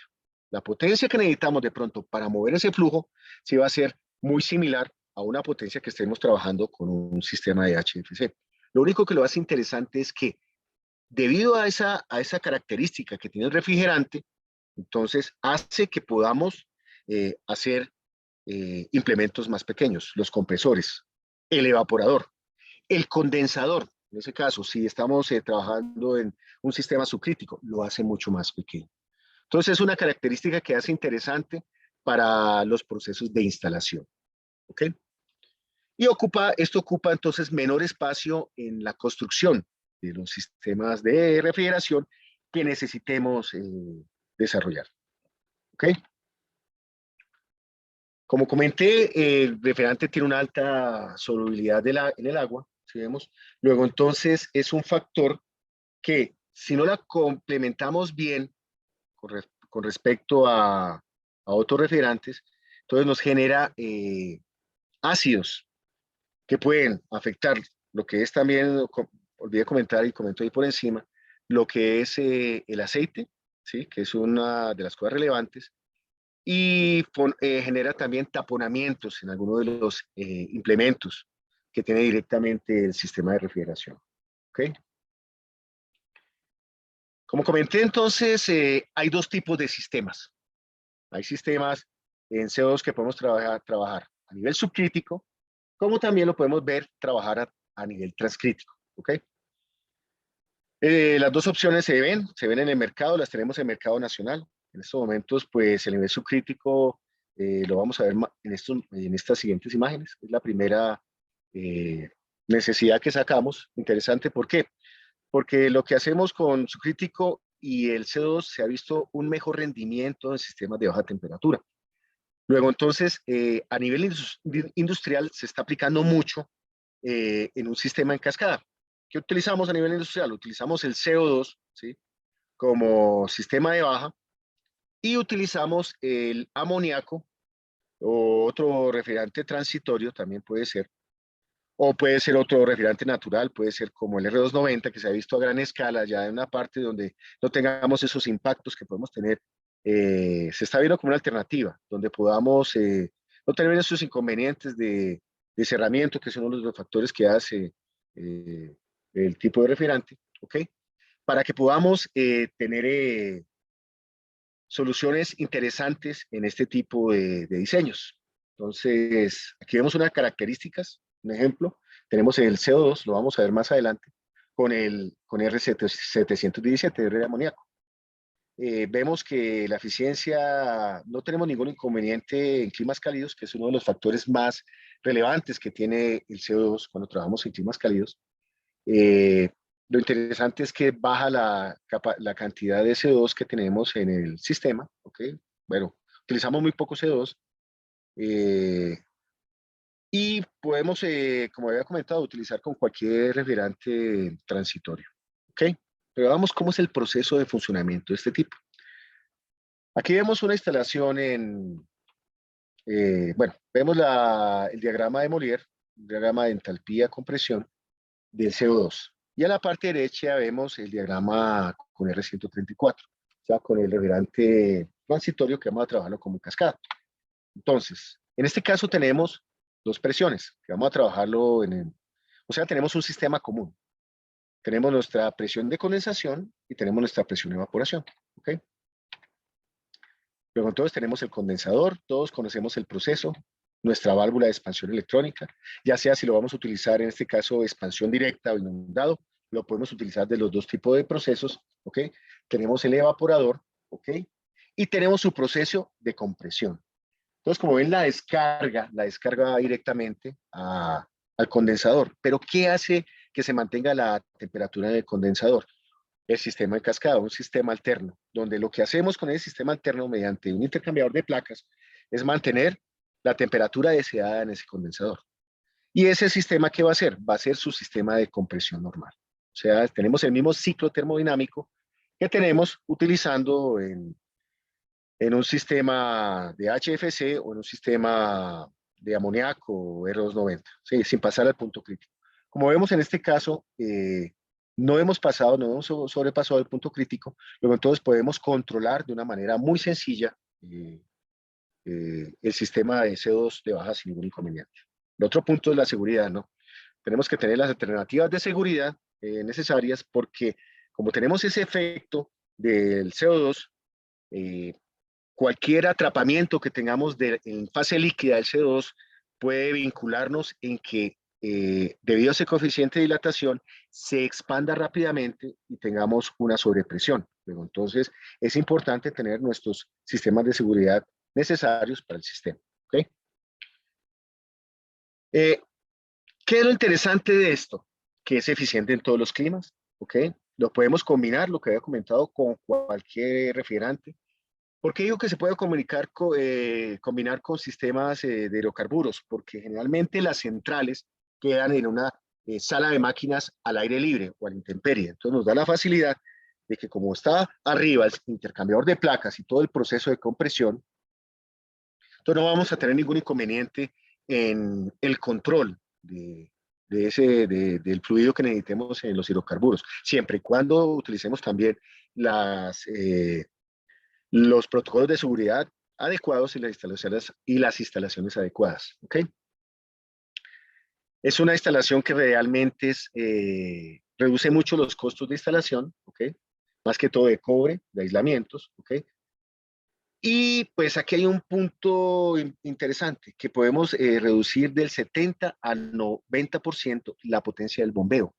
La potencia que necesitamos de pronto para mover ese flujo sí va a ser muy similar a una potencia que estemos trabajando con un sistema de HFC. Lo único que lo hace interesante es que debido a esa característica que tiene el refrigerante, entonces hace que podamos hacer implementos más pequeños, los compresores, el evaporador, el condensador. En ese caso, si estamos trabajando en un sistema subcrítico, lo hace mucho más pequeño. Entonces, es una característica que hace interesante para los procesos de instalación. ¿Ok? Y esto ocupa entonces menor espacio en la construcción de los sistemas de refrigeración que necesitemos desarrollar. ¿Ok? Como comenté, el refrigerante tiene una alta solubilidad en el agua, si vemos. Luego, entonces, es un factor que si no la complementamos bien con respecto a otros refrigerantes, entonces nos genera ácidos que pueden afectar lo que es también, olvidé comentar y comento ahí por encima, lo que es el aceite, ¿sí? Que es una de las cosas relevantes, y genera también taponamientos en algunos de los implementos que tiene directamente el sistema de refrigeración. ¿Okay? Como comenté entonces, hay dos tipos de sistemas. Hay sistemas en CO2 que podemos trabajar a nivel subcrítico, como también lo podemos ver trabajar a nivel transcrítico. ¿Ok? Las dos opciones se ven en el mercado, las tenemos en el mercado nacional. En estos momentos, pues el nivel subcrítico lo vamos a ver en estas siguientes imágenes. Es la primera eh, necesidad que sacamos. Interesante, ¿por qué? Porque lo que hacemos con subcrítico y el CO2 se ha visto un mejor rendimiento en sistemas de baja temperatura. Luego, entonces, a nivel industrial se está aplicando mucho en un sistema en cascada. ¿Qué utilizamos a nivel industrial? Utilizamos el CO2, ¿sí? Como sistema de baja y utilizamos el amoníaco o otro refrigerante transitorio, también puede ser, o puede ser otro refrigerante natural, puede ser como el R290 que se ha visto a gran escala, ya en una parte donde no tengamos esos impactos que podemos tener. Se está viendo como una alternativa, donde podamos no tener esos inconvenientes de cerramiento, que es uno de los factores que hace el tipo de refrigerante, ¿ok? Para que podamos tener soluciones interesantes en este tipo de diseños. Entonces, aquí vemos unas características, un ejemplo, tenemos el CO2, lo vamos a ver más adelante, con R717, R de amoníaco. Vemos que la eficiencia, no tenemos ningún inconveniente en climas cálidos, que es uno de los factores más relevantes que tiene el CO2 cuando trabajamos en climas cálidos. Eh, lo interesante es que baja la cantidad de CO2 que tenemos en el sistema, ¿ok? Bueno, utilizamos muy poco CO2 eh, y podemos, como había comentado, utilizar con cualquier refrigerante transitorio, ¿ok? Pero vamos cómo es el proceso de funcionamiento de este tipo. Aquí vemos una instalación bueno, vemos el diagrama de Molière, un diagrama de entalpía compresión del CO2. Y a la parte derecha vemos el diagrama con R134, o sea, con el refrigerante transitorio que vamos a trabajarlo como cascada. Entonces, en este caso tenemos dos presiones, que vamos a trabajarlo o sea, tenemos un sistema común. Tenemos nuestra presión de condensación y tenemos nuestra presión de evaporación, ¿ok? Luego entonces tenemos el condensador, todos conocemos el proceso, nuestra válvula de expansión electrónica, ya sea si lo vamos a utilizar en este caso expansión directa o inundado, lo podemos utilizar de los dos tipos de procesos, ¿ok? Tenemos el evaporador, ¿ok? Y tenemos su proceso de compresión. Entonces, como ven, la descarga va directamente al condensador. Pero, ¿qué hace que se mantenga la temperatura del condensador? El sistema de cascada, un sistema alterno, donde lo que hacemos con el sistema alterno mediante un intercambiador de placas es mantener la temperatura deseada en ese condensador. Y ese sistema, ¿qué va a hacer? Va a ser su sistema de compresión normal. O sea, tenemos el mismo ciclo termodinámico que tenemos utilizando en un sistema de HFC o en un sistema de amoníaco o R290, ¿sí? Sin pasar al punto crítico. Como vemos en este caso, no hemos sobrepasado el punto crítico, luego entonces podemos controlar de una manera muy sencilla el sistema de CO2 de baja sin ningún inconveniente. El otro punto es la seguridad, ¿no? Tenemos que tener las alternativas de seguridad necesarias porque como tenemos ese efecto del CO2, eh, cualquier atrapamiento que tengamos en fase líquida del CO2 puede vincularnos en que debido a ese coeficiente de dilatación se expanda rápidamente y tengamos una sobrepresión. Pero entonces es importante tener nuestros sistemas de seguridad necesarios para el sistema. ¿Okay? ¿Qué es lo interesante de esto? Que es eficiente en todos los climas. ¿Okay? Lo podemos combinar, lo que había comentado, con cualquier refrigerante. ¿Por qué digo que se puede combinar con sistemas de hidrocarburos? Porque generalmente las centrales quedan en una sala de máquinas al aire libre o a la intemperie. Entonces nos da la facilidad de que como está arriba el intercambiador de placas y todo el proceso de compresión, entonces no vamos a tener ningún inconveniente en el control del fluido que necesitemos en los hidrocarburos, siempre y cuando utilicemos también los protocolos de seguridad adecuados y las instalaciones adecuadas. ¿Okay? Es una instalación que realmente reduce mucho los costos de instalación, ¿okay? Más que todo de cobre, de aislamientos. ¿Okay? Y pues aquí hay un punto interesante, que podemos reducir del 70 al 90% la potencia del bombeo,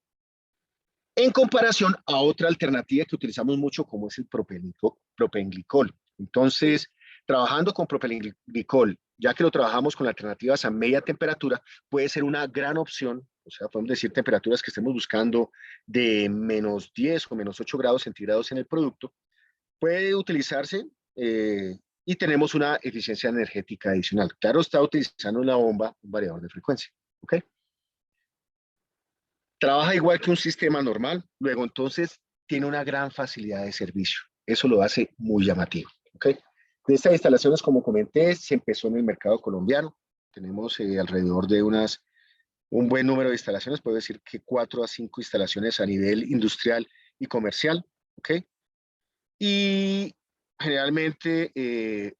en comparación a otra alternativa que utilizamos mucho como es el propenglicol. Entonces, trabajando con propenglicol, ya que lo trabajamos con alternativas a media temperatura, puede ser una gran opción, o sea, podemos decir temperaturas que estemos buscando de menos 10 o menos 8 grados centígrados en el producto, puede utilizarse y tenemos una eficiencia energética adicional. Claro, está utilizando una bomba, un variador de frecuencia. ¿Ok? Trabaja igual que un sistema normal, luego entonces tiene una gran facilidad de servicio. Eso lo hace muy llamativo. ¿Okay? De estas instalaciones, como comenté, se empezó en el mercado colombiano. Tenemos alrededor de un buen número de instalaciones, puedo decir que 4 a 5 instalaciones a nivel industrial y comercial. ¿Okay? Y generalmente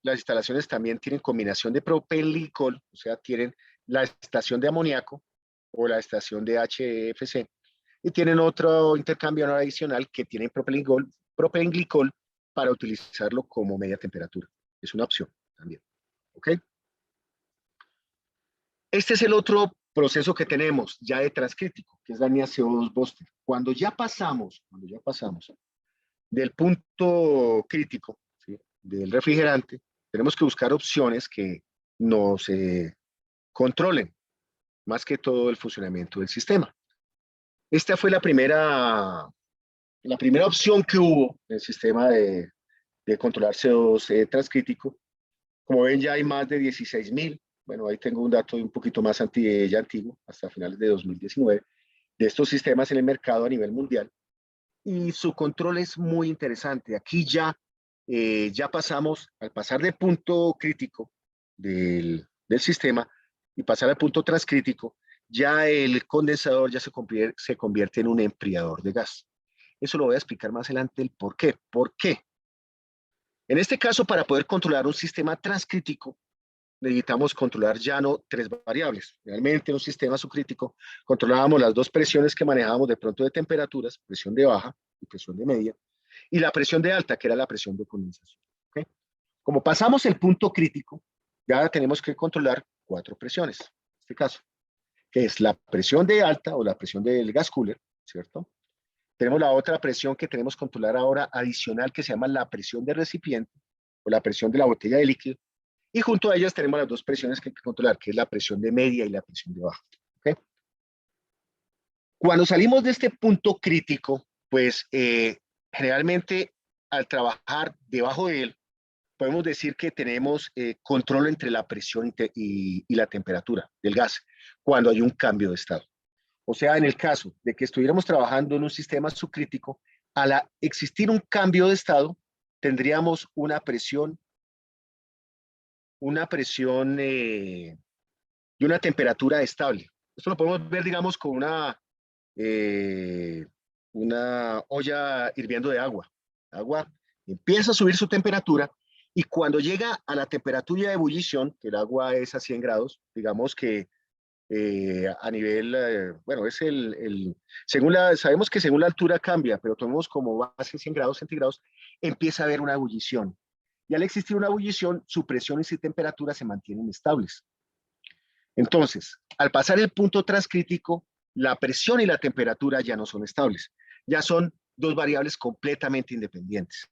las instalaciones también tienen combinación de propenglicol, o sea, tienen la estación de amoníaco o la estación de HFC, y tienen otro intercambio adicional que tienen propilenglicol para utilizarlo como media temperatura. Es una opción también. ¿Ok? Este es el otro proceso que tenemos ya de transcrítico, que es la NiaCO2 Buster. Cuando ya pasamos del punto crítico, ¿sí?, del refrigerante, tenemos que buscar opciones que nos controlen más que todo el funcionamiento del sistema. Esta fue la primera opción que hubo en el sistema de controlar CO2 transcrítico. Como ven, ya hay más de 16.000. Bueno, ahí tengo un dato un poquito más ya antiguo, hasta finales de 2019, de estos sistemas en el mercado a nivel mundial. Y su control es muy interesante. Aquí ya pasamos, al pasar del punto crítico del sistema y pasar al punto transcrítico, ya el condensador ya se convierte en un enfriador de gas. Eso lo voy a explicar más adelante el por qué. ¿Por qué? En este caso, para poder controlar un sistema transcrítico, necesitamos controlar ya no 3 variables. Realmente en un sistema subcrítico controlábamos las 2 presiones que manejábamos de pronto de temperaturas, presión de baja y presión de media, y la presión de alta, que era la presión de condensación. ¿Okay? Como pasamos el punto crítico, ya tenemos que controlar 4 presiones, en este caso, que es la presión de alta o la presión del gas cooler, ¿cierto? Tenemos la otra presión que tenemos que controlar ahora adicional, que se llama la presión de recipiente o la presión de la botella de líquido. Y junto a ellas tenemos las 2 presiones que hay que controlar, que es la presión de media y la presión de baja. ¿Okay? Cuando salimos de este punto crítico, pues generalmente al trabajar debajo de él, podemos decir que tenemos control entre la presión y la temperatura del gas cuando hay un cambio de estado. O sea, en el caso de que estuviéramos trabajando en un sistema subcrítico, al existir un cambio de estado, tendríamos una presión y una temperatura estable. Esto lo podemos ver, digamos, con una olla hirviendo de agua. Agua empieza a subir su temperatura y cuando llega a la temperatura de ebullición, que el agua es a 100 grados, digamos que a nivel, bueno, es sabemos que según la altura cambia, pero tomemos como base 100 grados centígrados, empieza a haber una ebullición. Y al existir una ebullición, su presión y su temperatura se mantienen estables. Entonces, al pasar el punto transcrítico, la presión y la temperatura ya no son estables, ya son 2 variables completamente independientes.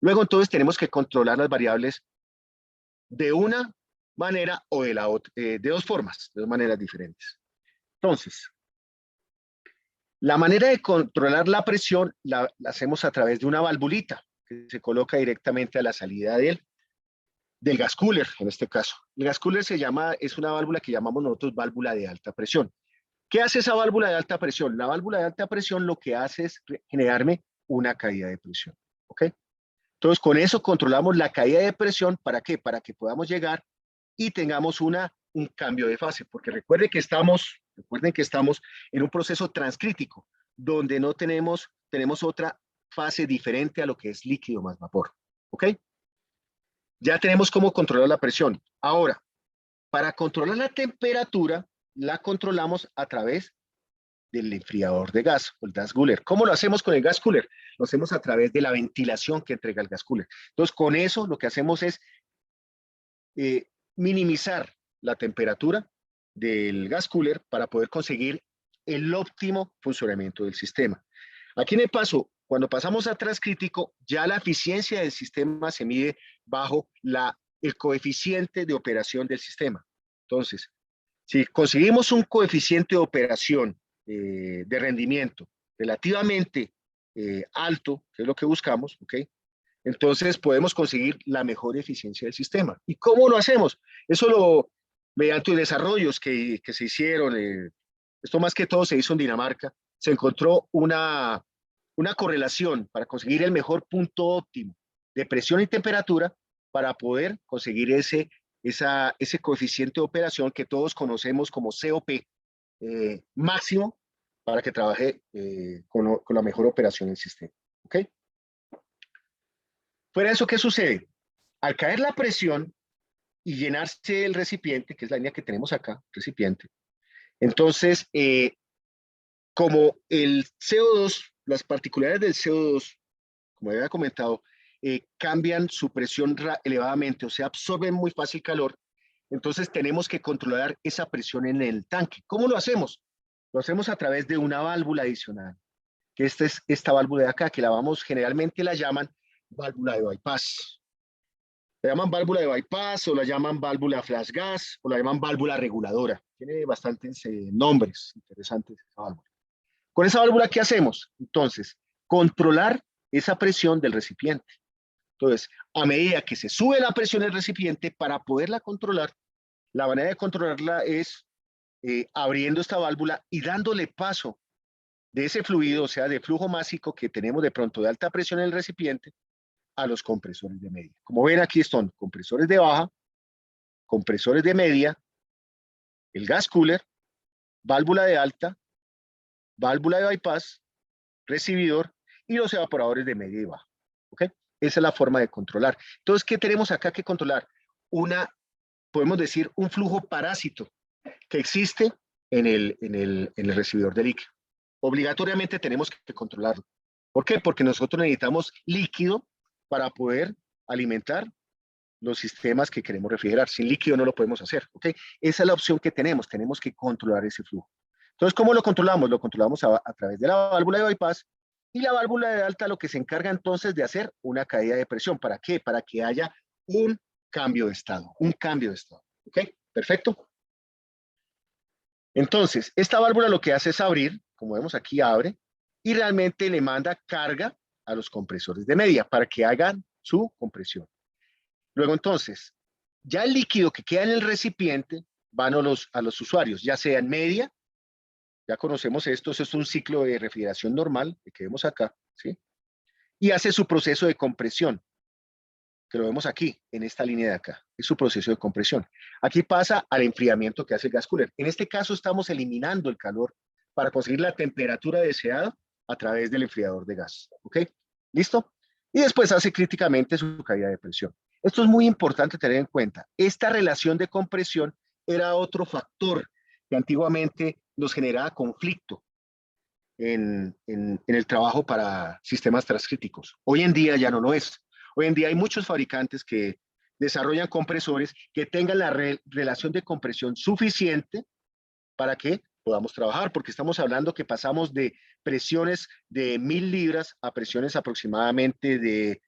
Luego, entonces, tenemos que controlar las variables de una manera o de 2 formas, de 2 maneras diferentes. Entonces, la manera de controlar la presión la hacemos a través de una valvulita que se coloca directamente a la salida del gas cooler, en este caso. El gas cooler es una válvula que llamamos nosotros válvula de alta presión. ¿Qué hace esa válvula de alta presión? La válvula de alta presión lo que hace es generarme una caída de presión. ¿Ok? Entonces, con eso controlamos la caída de presión. ¿Para qué? Para que podamos llegar y tengamos un cambio de fase. Porque recuerden que estamos en un proceso transcrítico, donde no tenemos otra fase diferente a lo que es líquido más vapor. ¿Ok? Ya tenemos cómo controlar la presión. Ahora, para controlar la temperatura, la controlamos a través del enfriador de gas, o el gas cooler. ¿Cómo lo hacemos con el gas cooler? Lo hacemos a través de la ventilación que entrega el gas cooler. Entonces, con eso lo que hacemos es minimizar la temperatura del gas cooler para poder conseguir el óptimo funcionamiento del sistema. Aquí en el paso, cuando pasamos a transcrítico, ya la eficiencia del sistema se mide bajo el coeficiente de operación del sistema. Entonces, si conseguimos un coeficiente de operación de rendimiento relativamente alto, que es lo que buscamos, ¿ok? Entonces podemos conseguir la mejor eficiencia del sistema. ¿Y cómo lo hacemos? Mediante desarrollos que se hicieron, esto más que todo se hizo en Dinamarca, se encontró una correlación para conseguir el mejor punto óptimo de presión y temperatura para poder conseguir ese coeficiente de operación que todos conocemos como COP máximo para que trabaje con la mejor operación del sistema. ¿Ok? Fuera de eso, ¿qué sucede? Al caer la presión y llenarse el recipiente, que es la línea que tenemos acá, recipiente, entonces como el CO2, las particularidades del CO2, como había comentado, cambian su presión elevadamente, o sea, absorben muy fácil calor, entonces tenemos que controlar esa presión en el tanque. ¿Cómo lo hacemos? Lo hacemos a través de una válvula adicional, que esta es esta válvula de acá, que la vamos, generalmente la llaman válvula de bypass. La llaman válvula de bypass o la llaman válvula flash gas o la llaman válvula reguladora. Tiene bastantes nombres interesantes esa válvula. Con esa válvula, ¿qué hacemos? Entonces, controlar esa presión del recipiente. Entonces, a medida que se sube la presión del recipiente, para poderla controlar, la manera de controlarla es abriendo esta válvula y dándole paso de ese fluido, o sea, de flujo másico que tenemos de pronto de alta presión en el recipiente, a los compresores de media. Como ven, aquí están compresores de baja, compresores de media, el gas cooler, válvula de alta, válvula de bypass, recibidor y los evaporadores de media y baja. ¿Ok? Esa es la forma de controlar. Entonces, ¿qué tenemos acá que controlar? Podemos decir, un flujo parásito que existe en el recibidor de líquido. Obligatoriamente tenemos que controlarlo. ¿Por qué? Porque nosotros necesitamos líquido para poder alimentar los sistemas que queremos refrigerar. Sin líquido no lo podemos hacer. ¿Ok? Esa es la opción que tenemos. Tenemos que controlar ese flujo. Entonces, ¿cómo lo controlamos? Lo controlamos a través de la válvula de bypass y la válvula de alta lo que se encarga entonces de hacer una caída de presión. ¿Para qué? Para que haya un cambio de estado. Un cambio de estado. ¿Ok? Perfecto. Entonces, esta válvula lo que hace es abrir, como vemos aquí, abre, y realmente le manda carga a los compresores de media para que hagan su compresión. Luego, entonces, ya el líquido que queda en el recipiente van a los usuarios, ya sea en media, ya conocemos esto es un ciclo de refrigeración normal, que vemos acá, ¿sí? Y hace su proceso de compresión, que lo vemos aquí, en esta línea de acá, es su proceso de compresión. Aquí pasa al enfriamiento que hace el gas cooler. En este caso estamos eliminando el calor para conseguir la temperatura deseada a través del enfriador de gas. ¿Ok? ¿Listo? Y después hace críticamente su caída de presión. Esto es muy importante tener en cuenta. Esta relación de compresión era otro factor que antiguamente nos generaba conflicto en el trabajo para sistemas transcríticos. Hoy en día ya no lo es. Hoy en día hay muchos fabricantes que desarrollan compresores que tengan la relación de compresión suficiente para que podamos trabajar, porque estamos hablando que pasamos de presiones de 1000 libras a presiones aproximadamente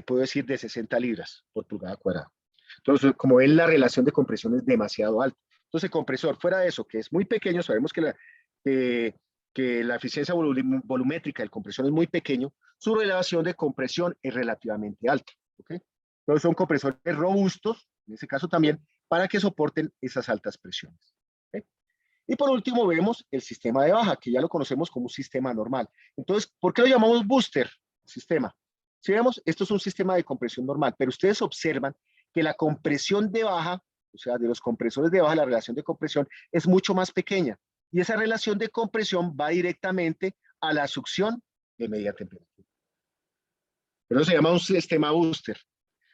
puedo decir, de 60 libras por pulgada cuadrada. Entonces, como ven, la relación de compresión es demasiado alta. Entonces, el compresor, fuera de eso, que es muy pequeño, sabemos que la eficiencia volumétrica del compresor es muy pequeño, su relación de compresión es relativamente alta. ¿Okay? Entonces, son compresores robustos, en ese caso también, para que soporten esas altas presiones. ¿Okay? Y por último vemos el sistema de baja, que ya lo conocemos como un sistema normal. Entonces, ¿por qué lo llamamos booster sistema? Si vemos, esto es un sistema de compresión normal, pero ustedes observan que la compresión de baja, o sea, de los compresores de baja, la relación de compresión es mucho más pequeña. Y esa relación de compresión va directamente a la succión de media temperatura. Pero se llama un sistema booster.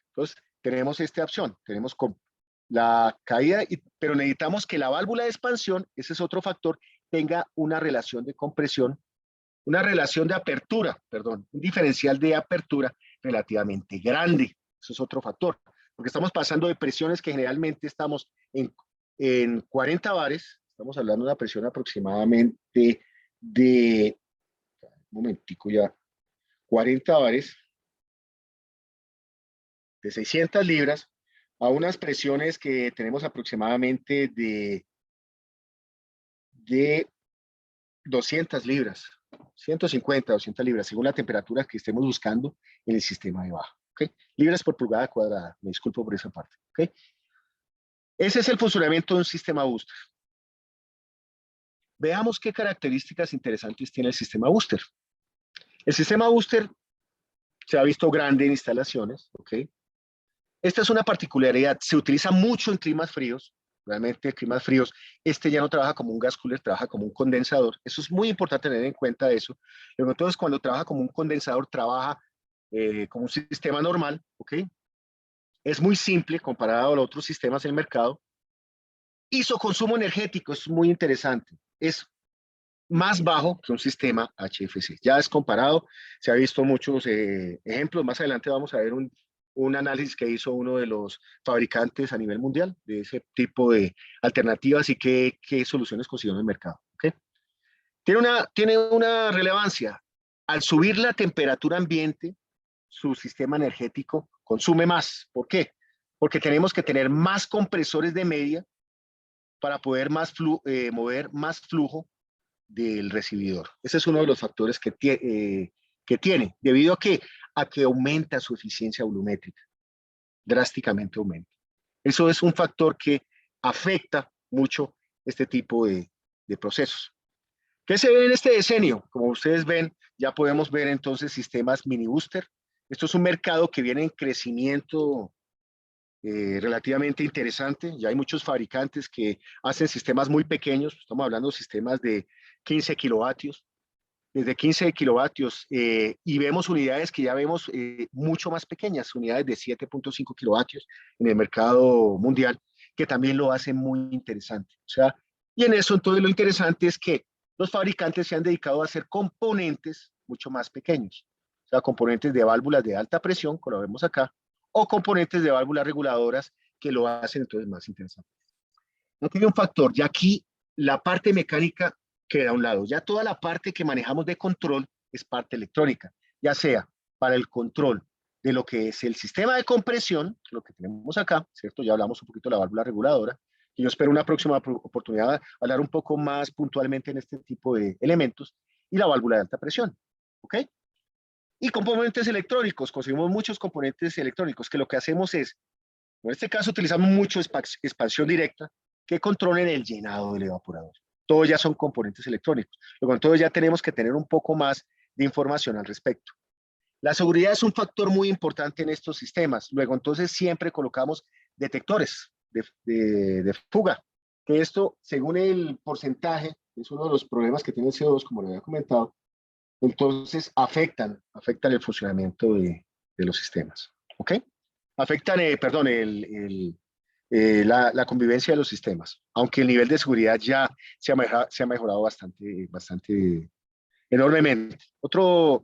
Entonces, tenemos esta opción, tenemos la caída, pero necesitamos que la válvula de expansión, ese es otro factor, tenga una relación de compresión, una relación de apertura, perdón, un diferencial de apertura relativamente grande. Eso es otro factor, porque estamos pasando de presiones que generalmente estamos en 40 bares, estamos hablando de una presión aproximadamente de, un momentico ya, 40 bares, de 600 libras, a unas presiones que tenemos aproximadamente de 200 libras, 150, 200 libras, según la temperatura que estemos buscando en el sistema de baja. ¿Okay? Libras por pulgada cuadrada, me disculpo por esa parte. ¿Okay? Ese es el funcionamiento de un sistema booster. Veamos qué características interesantes tiene el sistema booster. El sistema booster se ha visto grande en instalaciones. ¿Okay? Esta es una particularidad, se utiliza mucho en climas fríos, realmente climas fríos, este ya no trabaja como un gas cooler, trabaja como un condensador, eso es muy importante tener en cuenta eso. Luego, entonces, cuando trabaja como un condensador, trabaja como un sistema normal, ¿ok? Es muy simple comparado a los otros sistemas en el mercado. Y su consumo energético es muy interesante, es más bajo que un sistema HFC. Ya es comparado, se ha visto muchos ejemplos. Más adelante vamos a ver un análisis que hizo uno de los fabricantes a nivel mundial de ese tipo de alternativas y qué soluciones consiguió en el mercado. ¿Okay? Tiene una relevancia. Al subir la temperatura ambiente, su sistema energético consume más. ¿Por qué? Porque tenemos que tener más compresores de media para poder mover más flujo del recibidor. Ese es uno de los factores que tiene, debido a que aumenta su eficiencia volumétrica, drásticamente aumenta. Eso es un factor que afecta mucho este tipo de procesos. ¿Qué se ve en este decenio? Como ustedes ven, ya podemos ver entonces sistemas mini booster. Esto es un mercado que viene en crecimiento relativamente interesante. Ya hay muchos fabricantes que hacen sistemas muy pequeños. Estamos hablando de sistemas de 15 kilovatios, desde 15 kilovatios, y vemos unidades que ya vemos mucho más pequeñas, unidades de 7.5 kilovatios en el mercado mundial, que también lo hacen muy interesante. O sea, y en eso entonces lo interesante es que los fabricantes se han dedicado a hacer componentes mucho más pequeños, o sea, componentes de válvulas de alta presión, como lo vemos acá, o componentes de válvulas reguladoras que lo hacen entonces más interesante. No tiene un factor, ya aquí la parte mecánica queda a un lado, ya toda la parte que manejamos de control es parte electrónica, ya sea para el control de lo que es el sistema de compresión, lo que tenemos acá, ¿cierto? Ya hablamos un poquito de la válvula reguladora, y yo espero una próxima oportunidad de hablar un poco más puntualmente en este tipo de elementos, y la válvula de alta presión, ¿ok? Y componentes electrónicos, conseguimos muchos componentes electrónicos que lo que hacemos es, en este caso utilizamos mucho expansión directa que controlen el llenado del evaporador. Todos ya son componentes electrónicos. Luego, entonces ya tenemos que tener un poco más de información al respecto. La seguridad es un factor muy importante en estos sistemas. Luego, entonces siempre colocamos detectores de fuga, que esto, según el porcentaje, es uno de los problemas que tiene el CO2, como lo había comentado, entonces afectan el funcionamiento de los sistemas. ¿Ok? Afectan, perdón, la convivencia de los sistemas, aunque el nivel de seguridad ya se ha mejorado bastante enormemente. Otro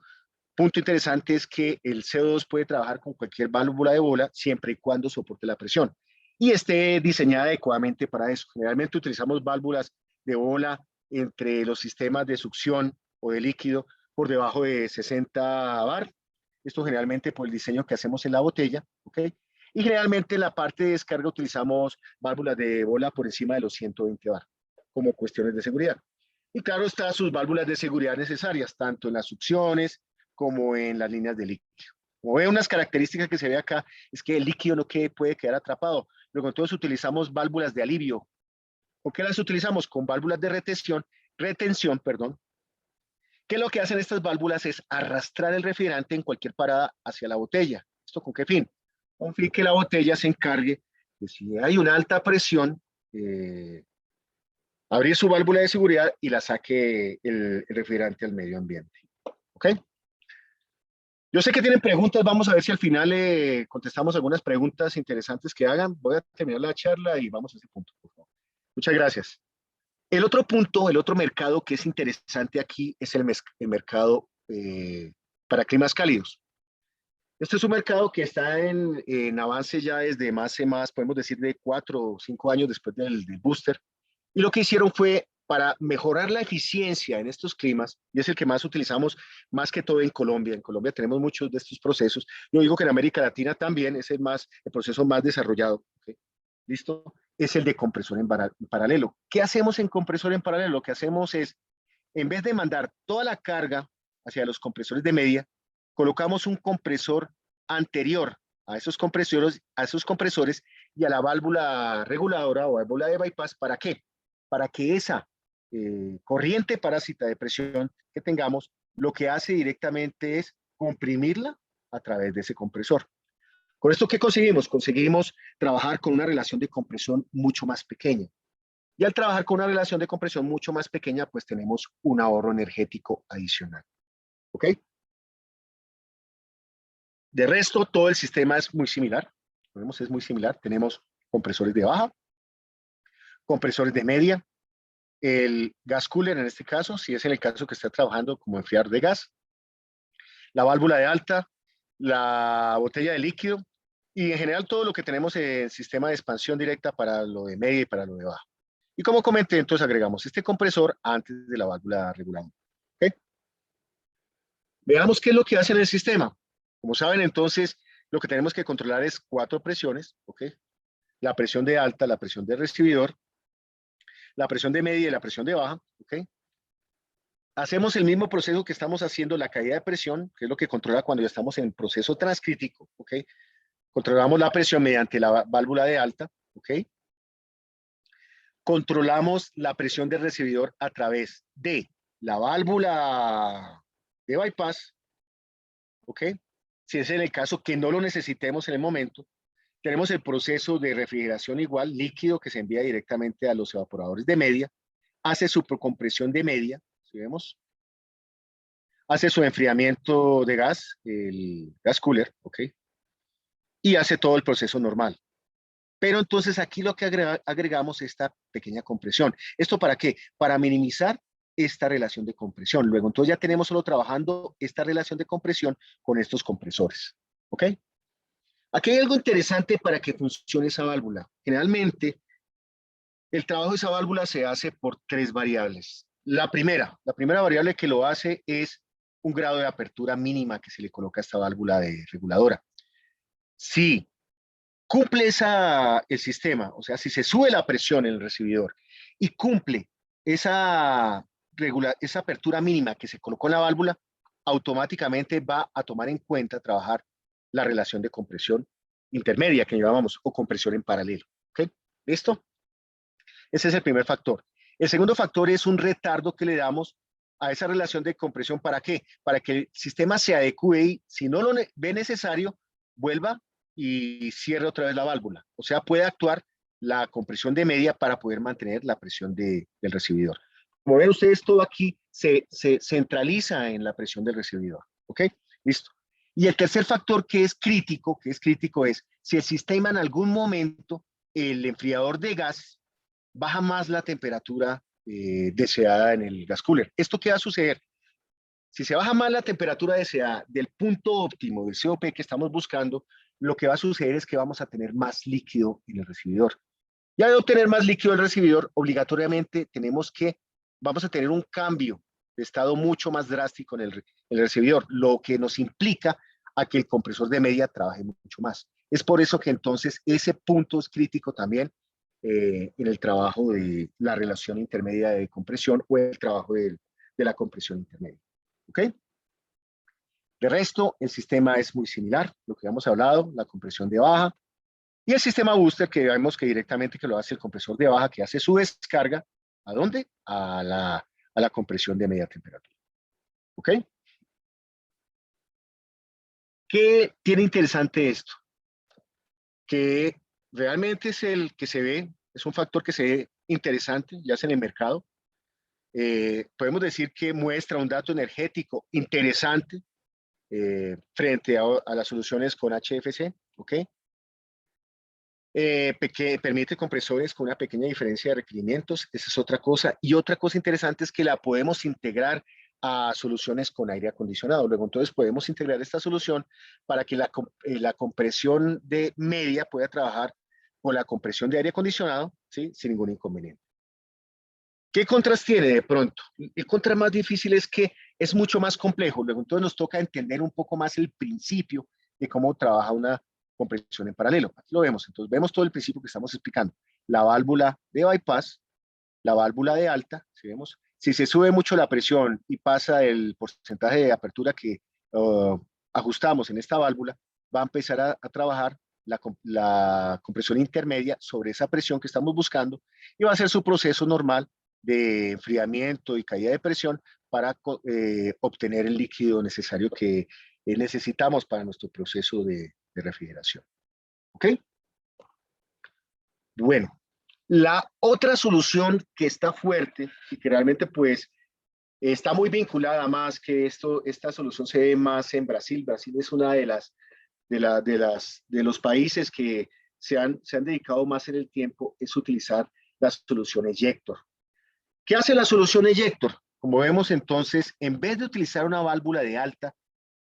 punto interesante es que el CO2 puede trabajar con cualquier válvula de bola siempre y cuando soporte la presión y esté diseñada adecuadamente para eso. Generalmente utilizamos válvulas de bola entre los sistemas de succión o de líquido por debajo de 60 bar. Esto generalmente por el diseño que hacemos en la botella, ¿ok? Y generalmente en la parte de descarga utilizamos válvulas de bola por encima de los 120 bar, como cuestiones de seguridad. Y claro, están sus válvulas de seguridad necesarias, tanto en las succiones como en las líneas de líquido. Como ve, unas características que se ve acá es que el líquido no puede quedar atrapado. Luego entonces utilizamos válvulas de alivio. ¿Por qué las utilizamos? Con válvulas de retención, perdón, que lo que hacen estas válvulas es arrastrar el refrigerante en cualquier parada hacia la botella. ¿Esto con qué fin? Con fin que la botella se encargue de, si hay una alta presión, abrir su válvula de seguridad y la saque el refrigerante al medio ambiente. ¿Ok? Yo sé que tienen preguntas, vamos a ver si al final contestamos algunas preguntas interesantes que hagan. Voy a terminar la charla y vamos a ese punto, por favor. Muchas gracias. El otro punto, el otro mercado que es interesante aquí es el mercado para climas cálidos. Este es un mercado que está en avance ya desde más, podemos decir, de 4 o 5 años después del booster. Y lo que hicieron fue para mejorar la eficiencia en estos climas, y es el que más utilizamos más que todo en Colombia. En Colombia tenemos muchos de estos procesos. Yo digo que en América Latina también es el proceso más desarrollado. ¿Okay? ¿Listo? Es el de compresor en paralelo. ¿Qué hacemos en compresor en paralelo? Lo que hacemos es, en vez de mandar toda la carga hacia los compresores de media, colocamos un compresor anterior a esos compresores y a la válvula reguladora o válvula de bypass. ¿Para qué? Para que esa corriente parásita de presión que tengamos, lo que hace directamente es comprimirla a través de ese compresor. ¿Con esto qué conseguimos? Conseguimos trabajar con una relación de compresión mucho más pequeña. Y al trabajar con una relación de compresión mucho más pequeña, pues tenemos un ahorro energético adicional. ¿Ok? De resto, todo el sistema es muy similar. Vemos, es muy similar. Tenemos compresores de baja, compresores de media, el gas cooler en este caso, si es en el caso que está trabajando como enfriador de gas, la válvula de alta, la botella de líquido y en general todo lo que tenemos en sistema de expansión directa para lo de media y para lo de baja. Y como comenté, entonces agregamos este compresor antes de la válvula regulante. ¿Okay? Veamos qué es lo que hace en el sistema. Como saben, entonces, lo que tenemos que controlar es 4 presiones. ¿Okay? La presión de alta, la presión de recibidor, la presión de media y la presión de baja. ¿Okay? Hacemos el mismo proceso que estamos haciendo la caída de presión, que es lo que controla cuando ya estamos en proceso transcrítico. ¿Okay? Controlamos la presión mediante la válvula de alta. ¿Okay? Controlamos la presión del recibidor a través de la válvula de bypass, ¿ok? Si es en el caso que no lo necesitemos en el momento, tenemos el proceso de refrigeración igual, líquido que se envía directamente a los evaporadores de media, hace su compresión de media, ¿sí vemos? Hace su enfriamiento de gas, el gas cooler, ¿ok? Y hace todo el proceso normal. Pero entonces aquí lo que agregamos esta pequeña compresión. ¿Esto para qué? Para minimizar esta relación de compresión. Luego, entonces ya tenemos solo trabajando esta relación de compresión con estos compresores. ¿Ok? Aquí hay algo interesante para que funcione esa válvula. Generalmente, el trabajo de esa válvula se hace por 3 variables. La primera variable que lo hace es un grado de apertura mínima que se le coloca a esta válvula de reguladora. Si cumple el sistema, o sea, si se sube la presión en el recibidor y cumple esa, esa apertura mínima que se colocó en la válvula, automáticamente va a tomar en cuenta trabajar la relación de compresión intermedia que llamamos o compresión en paralelo. ¿Ok? ¿Listo? Ese es el primer factor. El segundo factor es un retardo que le damos a esa relación de compresión. ¿Para qué? Para que el sistema se adecue y si no lo ve necesario, vuelva y cierre otra vez la válvula. O sea, puede actuar la compresión de media para poder mantener la presión del recibidor. Como ven ustedes, todo aquí se centraliza en la presión del recibidor. ¿Ok? Listo. Y el tercer factor que es crítico es si el sistema en algún momento, el enfriador de gas, baja más la temperatura deseada en el gas cooler. ¿Esto qué va a suceder? Si se baja más la temperatura deseada del punto óptimo del COP que estamos buscando, lo que va a suceder es que vamos a tener más líquido en el recibidor. Y al obtener más líquido en el recibidor, obligatoriamente vamos a tener un cambio de estado mucho más drástico en el recibidor, lo que nos implica a que el compresor de media trabaje mucho más. Es por eso que entonces ese punto es crítico también en el trabajo de la relación intermedia de compresión o el trabajo de la compresión intermedia. ¿Ok? De resto, el sistema es muy similar, lo que hemos hablado, la compresión de baja, y el sistema booster que vemos que directamente que lo hace el compresor de baja, que hace su descarga, ¿a dónde? A la compresión de media temperatura. ¿Ok? ¿Qué tiene interesante esto? Que realmente es el que se ve, es un factor que se ve interesante, ya sea en el mercado. Podemos decir que muestra un dato energético interesante frente a las soluciones con HFC, ¿ok? Permite compresores con una pequeña diferencia de requerimientos, esa es otra cosa. Y otra cosa interesante es que la podemos integrar a soluciones con aire acondicionado. Luego, entonces, podemos integrar esta solución para que la compresión de media pueda trabajar con la compresión de aire acondicionado, ¿sí? Sin ningún inconveniente. ¿Qué contras tiene de pronto? El contra más difícil es que es mucho más complejo. Luego, entonces, nos toca entender un poco más el principio de cómo trabaja una compresión en paralelo. Aquí lo vemos. Entonces, vemos todo el principio que estamos explicando. La válvula de bypass, la válvula de alta, ¿sí vemos? Si se sube mucho la presión y pasa el porcentaje de apertura que ajustamos en esta válvula, va a empezar a trabajar la compresión intermedia sobre esa presión que estamos buscando y va a ser su proceso normal de enfriamiento y caída de presión para obtener el líquido necesario que necesitamos para nuestro proceso de refrigeración. ¿Ok? Bueno, la otra solución que está fuerte y que realmente pues está muy vinculada más que esta solución se ve más en Brasil. Brasil es una de los países que se han dedicado más en el tiempo es utilizar la solución Ejector. ¿Qué hace la solución eyector? Como vemos entonces, en vez de utilizar una válvula de alta,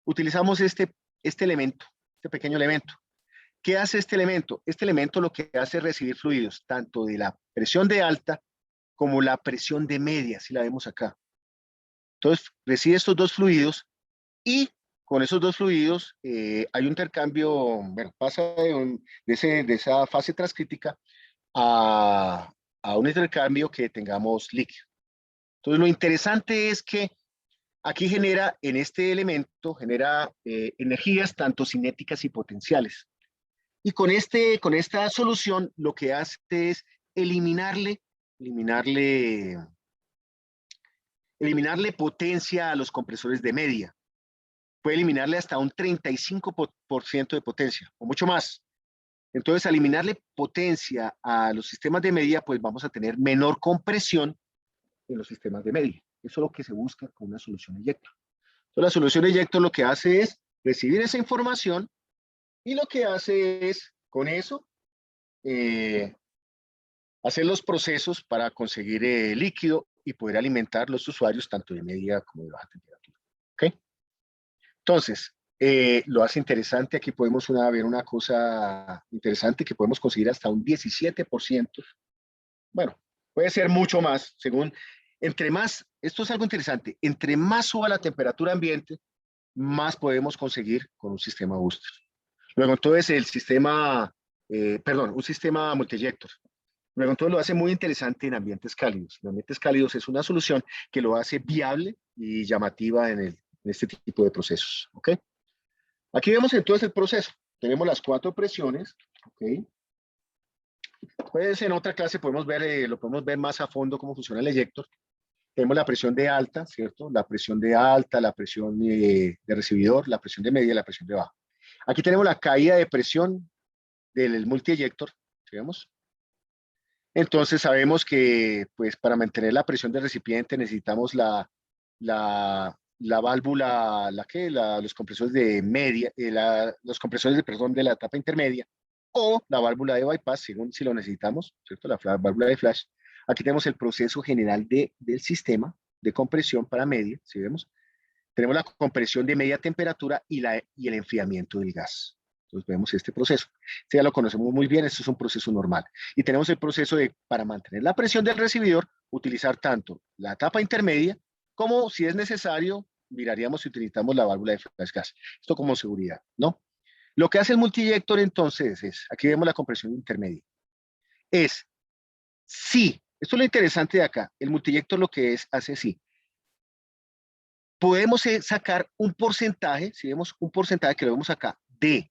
utilizamos este elemento, este pequeño elemento. ¿Qué hace este elemento? Este elemento lo que hace es recibir fluidos, tanto de la presión de alta como la presión de media, si la vemos acá. Entonces, recibe estos dos fluidos y con esos dos fluidos hay un intercambio, bueno, pasa de esa fase transcrítica a un intercambio que tengamos líquido. Entonces, lo interesante es que aquí genera, en este elemento, genera energías tanto cinéticas y potenciales. Y con esta solución, lo que hace es eliminarle, eliminarle potencia a los compresores de media. Puede eliminarle hasta un 35% de potencia, o mucho más. Entonces, al eliminarle potencia a los sistemas de media, pues vamos a tener menor compresión en los sistemas de media. Eso es lo que se busca con una solución eyector. Entonces, la solución eyector lo que hace es recibir esa información y lo que hace es, con eso, hacer los procesos para conseguir líquido y poder alimentar los usuarios tanto de media como de baja temperatura. ¿Okay? Entonces, lo hace interesante. Aquí podemos ver una cosa interesante que podemos conseguir hasta un 17%. Bueno, puede ser mucho más, según, entre más, esto es algo interesante, entre más suba la temperatura ambiente, más podemos conseguir con un sistema booster. Luego, entonces, el sistema, un sistema multiyector. Luego, entonces, lo hace muy interesante en ambientes cálidos. En ambientes cálidos es una solución que lo hace viable y llamativa en este tipo de procesos. ¿Ok? Aquí vemos entonces el proceso. Tenemos las 4 presiones. ¿Ok? Pues en otra clase lo podemos ver más a fondo cómo funciona el eyector. Tenemos la presión de alta, ¿cierto? La presión de alta, la presión de recibidor, la presión de media y la presión de baja. Aquí tenemos la caída de presión del multi-eyector, ¿sí vemos? Entonces sabemos que pues para mantener la presión del recipiente necesitamos la válvula, los compresores de media, los compresores de la etapa intermedia o la válvula de bypass, según si lo necesitamos, ¿cierto? La válvula de flash. Aquí tenemos el proceso general del sistema de compresión para media, ¿sí vemos? Tenemos la compresión de media temperatura y el enfriamiento del gas. Entonces vemos este proceso. Este ya lo conocemos muy bien, esto es un proceso normal. Y tenemos el proceso para mantener la presión del recibidor, utilizar tanto la etapa intermedia como, si es necesario, miraríamos si utilizamos la válvula de flash gas. Esto como seguridad, ¿no? Lo que hace el multiyector entonces es, aquí vemos la compresión intermedia, es sí, esto es lo interesante de acá, el multiyector lo que hace sí, podemos sacar un porcentaje, si vemos un porcentaje que lo vemos acá, de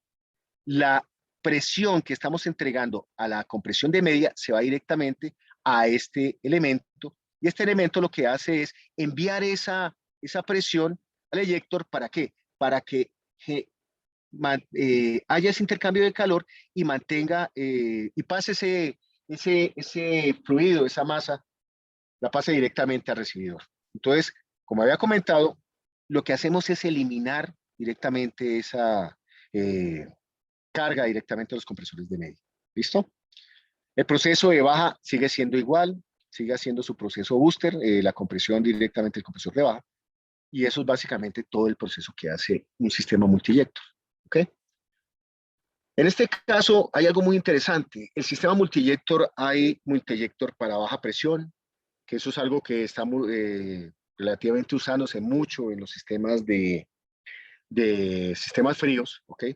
la presión que estamos entregando a la compresión de media, se va directamente a este elemento, y este elemento lo que hace es enviar esa presión al eyector, ¿para qué? Para que haya ese intercambio de calor y mantenga, y pase ese fluido, esa masa, la pase directamente al recibidor. Entonces, como había comentado, lo que hacemos es eliminar directamente esa carga directamente a los compresores de media. ¿Listo? El proceso de baja sigue siendo igual, sigue haciendo su proceso booster, la compresión directamente del compresor de baja, y eso es básicamente todo el proceso que hace un sistema multiyector. ¿Ok? En este caso hay algo muy interesante. El sistema multiyector, hay multiyector para baja presión, que eso es algo que está relativamente usándose mucho en los sistemas de sistemas fríos, ¿ok?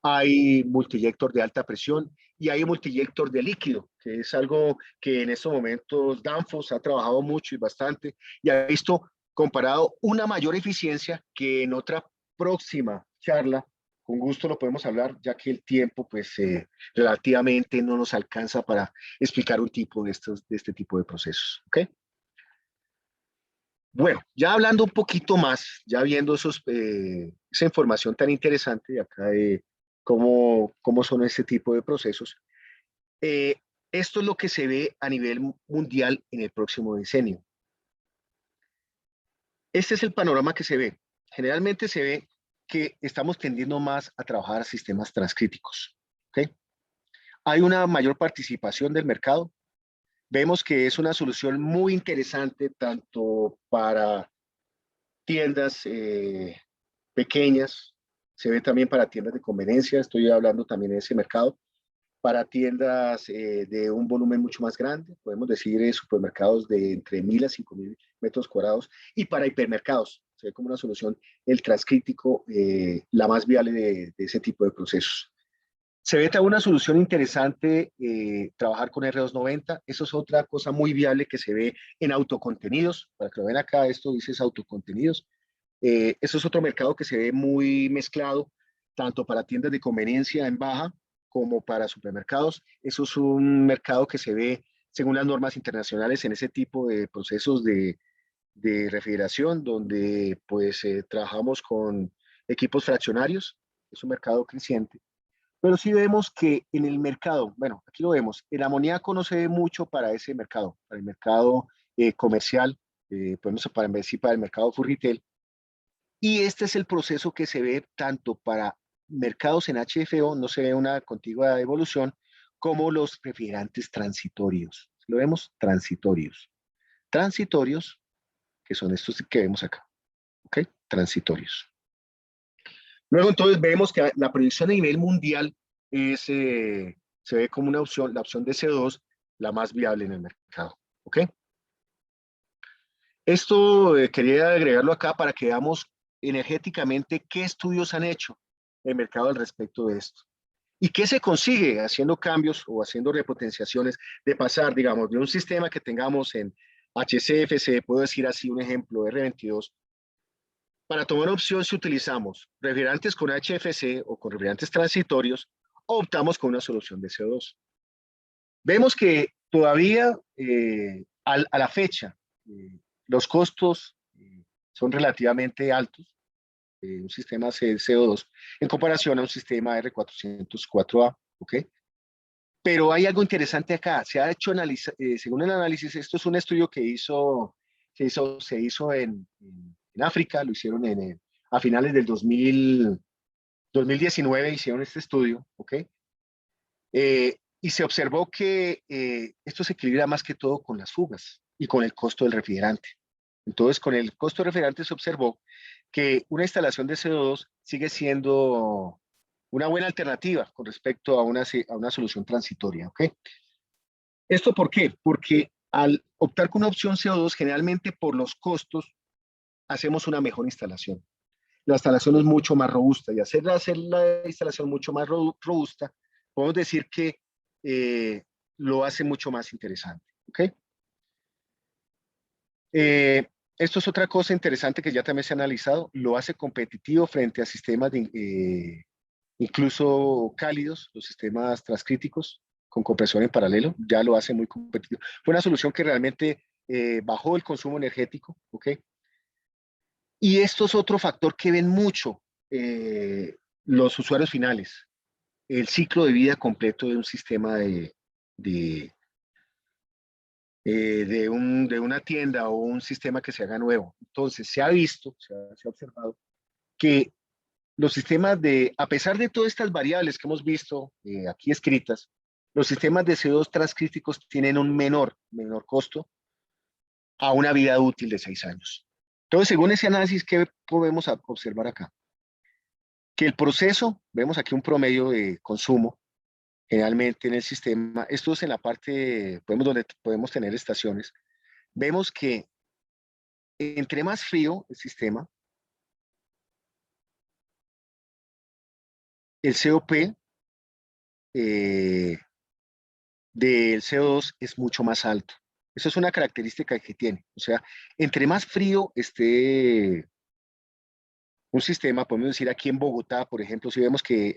Hay multiyector de alta presión y hay multiyector de líquido, que es algo que en estos momentos Danfoss ha trabajado mucho y bastante y ha visto comparado una mayor eficiencia que en otra próxima charla. Con gusto lo podemos hablar, ya que el tiempo pues relativamente no nos alcanza para explicar un tipo de este tipo de procesos, ¿ok? Bueno, ya hablando un poquito más, ya viendo esa información tan interesante de acá de cómo son este tipo de procesos, eh, esto es lo que se ve a nivel mundial en el próximo decenio. Este es el panorama que se ve. Generalmente se ve que estamos tendiendo más a trabajar a sistemas transcríticos. ¿Okay? Hay una mayor participación del mercado, Vemos que es una solución muy interesante tanto para tiendas pequeñas, se ve también para tiendas de conveniencia, estoy hablando también de ese mercado, para tiendas de un volumen mucho más grande, podemos decir supermercados de entre 1.000 a 5.000 metros cuadrados, y para hipermercados, se ve como una solución el transcrítico, la más viable de ese tipo de procesos. Se ve también una solución interesante, trabajar con R290. Eso es otra cosa muy viable que se ve en autocontenidos. Para que lo vean acá, esto dice autocontenidos. Eso es otro mercado que se ve muy mezclado, tanto para tiendas de conveniencia en baja como para supermercados. Eso es un mercado que se ve según las normas internacionales en ese tipo de procesos de refrigeración, donde pues trabajamos con equipos fraccionarios. Es un mercado creciente. Pero sí vemos que en el mercado, bueno, aquí lo vemos, el amoníaco no se ve mucho para ese mercado, para el mercado comercial, podemos decir para el mercado food retail. Y este es el proceso que se ve tanto para mercados en HFO, no se ve una contigua evolución, como los refrigerantes transitorios. Lo vemos transitorios. Transitorios, que son estos que vemos acá, ¿ok? Transitorios. Luego entonces vemos que la proyección a nivel mundial es, se ve como una opción, la opción de CO2, la más viable en el mercado. ¿Ok? Esto quería agregarlo acá para que veamos energéticamente qué estudios han hecho en el mercado al respecto de esto. ¿Y qué se consigue haciendo cambios o haciendo repotenciaciones de pasar, digamos, de un sistema que tengamos en HCFC, puedo decir así un ejemplo, R22, para tomar opción si utilizamos refrigerantes con HFC o con refrigerantes transitorios, o optamos con una solución de CO2? Vemos que todavía a la fecha los costos son relativamente altos, un sistema CO2 en comparación a un sistema R404A, ¿ok? Pero hay algo interesante acá, se ha hecho según el análisis, esto es un estudio que se hizo en África, lo hicieron a finales del 2019, hicieron este estudio, ¿ok? Y se observó que esto se equilibra más que todo con las fugas y con el costo del refrigerante. Entonces, con el costo del refrigerante se observó que una instalación de CO2 sigue siendo una buena alternativa con respecto a una solución transitoria, ¿ok? ¿Esto por qué? Porque al optar con una opción CO2, generalmente por los costos, hacemos una mejor instalación. La instalación es mucho más robusta y hacer la instalación mucho más robusta, podemos decir que lo hace mucho más interesante. ¿Ok? Esto es otra cosa interesante que ya también se ha analizado, lo hace competitivo frente a sistemas incluso cálidos, los sistemas transcríticos con compresión en paralelo, ya lo hace muy competitivo. Fue una solución que realmente bajó el consumo energético, ¿ok? Y esto es otro factor que ven mucho los usuarios finales, el ciclo de vida completo de un sistema de, de una tienda o un sistema que se haga nuevo. Entonces, se ha visto, se ha observado que los sistemas a pesar de todas estas variables que hemos visto aquí escritas, los sistemas de CO2 transcríticos tienen un menor costo a una vida útil de 6 años. Entonces, según ese análisis, ¿qué podemos observar acá? Que el proceso, vemos aquí un promedio de consumo, generalmente en el sistema, esto es en la parte, donde podemos tener estaciones, vemos que entre más frío el sistema, el COP eh, del CO2 es mucho más alto. Eso es una característica que tiene. O sea, entre más frío esté un sistema, podemos decir aquí en Bogotá, por ejemplo, si vemos que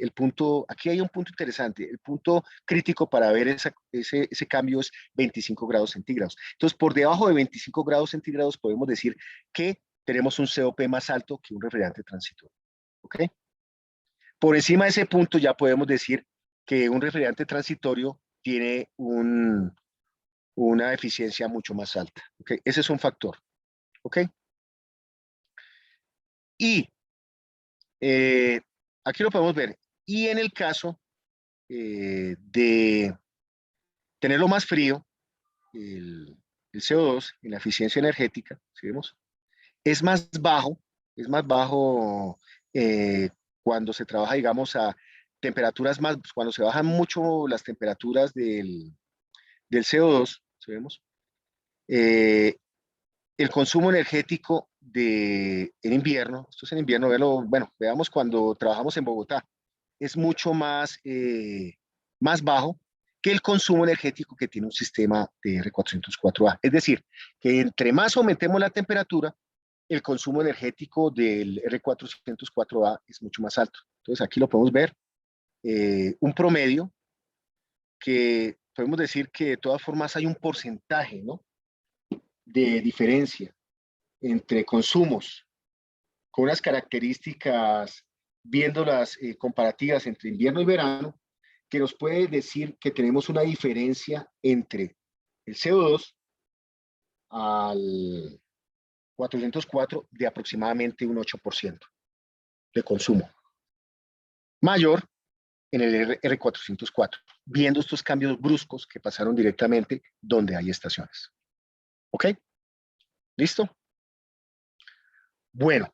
aquí hay un punto interesante, el punto crítico para ver ese cambio es 25 grados centígrados. Entonces, por debajo de 25 grados centígrados podemos decir que tenemos un COP más alto que un refrigerante transitorio. ¿Ok? Por encima de ese punto ya podemos decir que un refrigerante transitorio tiene una eficiencia mucho más alta. ¿Ok? Ese es un factor. ¿Ok? Y eh, aquí lo podemos ver. Y en el caso de tenerlo más frío, el, el CO2 en la eficiencia energética, ¿sí vemos? Es más bajo, es más bajo cuando se trabaja, digamos, a temperaturas más, cuando se bajan mucho las temperaturas del CO2, ¿sí vemos? Eh, el consumo energético en invierno, esto es en invierno, bueno, veamos cuando trabajamos en Bogotá, es mucho más bajo que el consumo energético que tiene un sistema de R404A. Es decir, que entre más aumentemos la temperatura, el consumo energético del R404A es mucho más alto. Entonces aquí lo podemos ver, un promedio que podemos decir que de todas formas hay un porcentaje, ¿no?, de diferencia entre consumos con unas características, viendo las comparativas entre invierno y verano, que nos puede decir que tenemos una diferencia entre el CO2 al 404 de aproximadamente un 8% de consumo, mayor en el R404, viendo estos cambios bruscos que pasaron directamente donde hay estaciones. ¿Ok? ¿Listo? Bueno,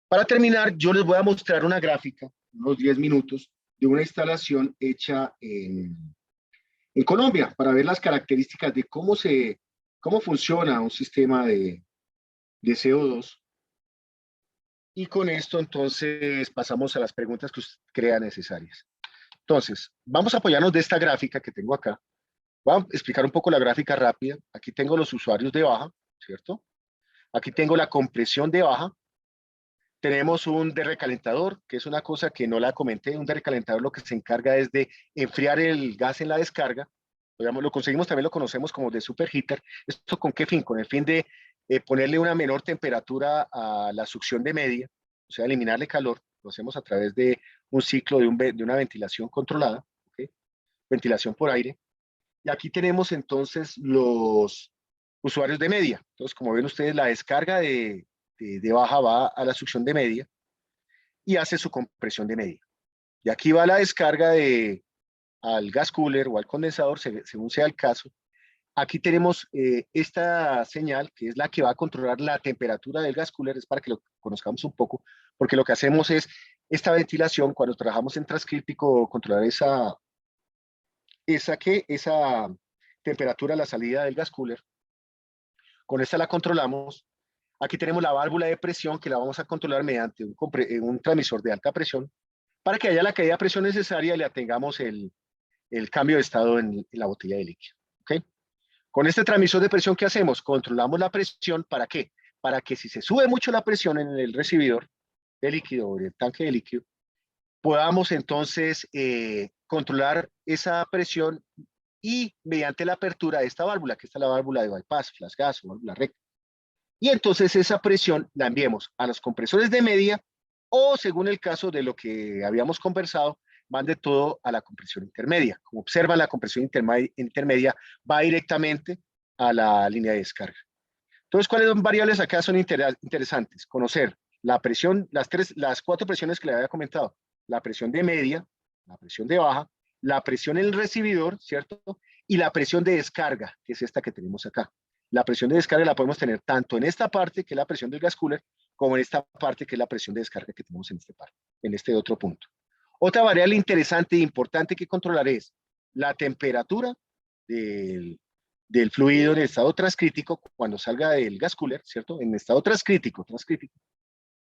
para terminar, yo les voy a mostrar una gráfica, unos 10 minutos, de una instalación hecha en Colombia, para ver las características de cómo funciona un sistema de CO2. Y con esto, entonces, pasamos a las preguntas que usted crea necesarias. Entonces, vamos a apoyarnos de esta gráfica que tengo acá. Voy a explicar un poco la gráfica rápida. Aquí tengo los usuarios de baja, ¿cierto? Aquí tengo la compresión de baja. Tenemos un recalentador, que es una cosa que no la comenté. Un recalentador lo que se encarga es de enfriar el gas en la descarga. Digamos, lo conseguimos, también lo conocemos como de superheater. ¿Esto con qué fin? Con el fin de ponerle una menor temperatura a la succión de media, o sea, eliminarle calor. Lo hacemos a través de un ciclo de una ventilación controlada, ¿okay? Ventilación por aire. Y aquí tenemos entonces los usuarios de media. Entonces, como ven ustedes, la descarga de baja va a la succión de media y hace su compresión de media. Y aquí va la descarga al gas cooler o al condensador, según sea el caso. Aquí tenemos esta señal, que es la que va a controlar la temperatura del gas cooler, es para que lo conozcamos un poco, porque lo que hacemos es esta ventilación, cuando trabajamos en transcríptico, controlar esa temperatura a la salida del gas cooler. Con esta la controlamos. Aquí tenemos la válvula de presión que la vamos a controlar mediante un transmisor de alta presión para que haya la caída de presión necesaria y le tengamos el cambio de estado en la botella de líquido. ¿Okay? Con este transmisor de presión, ¿qué hacemos? Controlamos la presión. ¿Para qué? Para que si se sube mucho la presión en el recibidor de líquido o en el tanque de líquido, podamos entonces controlar esa presión y mediante la apertura de esta válvula, que está la válvula de bypass, flash gas o válvula recta. Y entonces esa presión la enviemos a los compresores de media o, según el caso de lo que habíamos conversado, van de todo a la compresión intermedia. Como observan, la compresión intermedia va directamente a la línea de descarga. Entonces, ¿cuáles son variables acá son interesantes? Conocer la presión, las cuatro presiones que le había comentado. La presión de media, la presión de baja, la presión en el recibidor, ¿cierto? Y la presión de descarga, que es esta que tenemos acá. La presión de descarga la podemos tener tanto en esta parte, que es la presión del gas cooler, como en esta parte, que es la presión de descarga que tenemos en este otro punto. Otra variable interesante e importante que controlar es la temperatura del fluido en estado transcrítico cuando salga del gas cooler, ¿cierto? En estado transcrítico,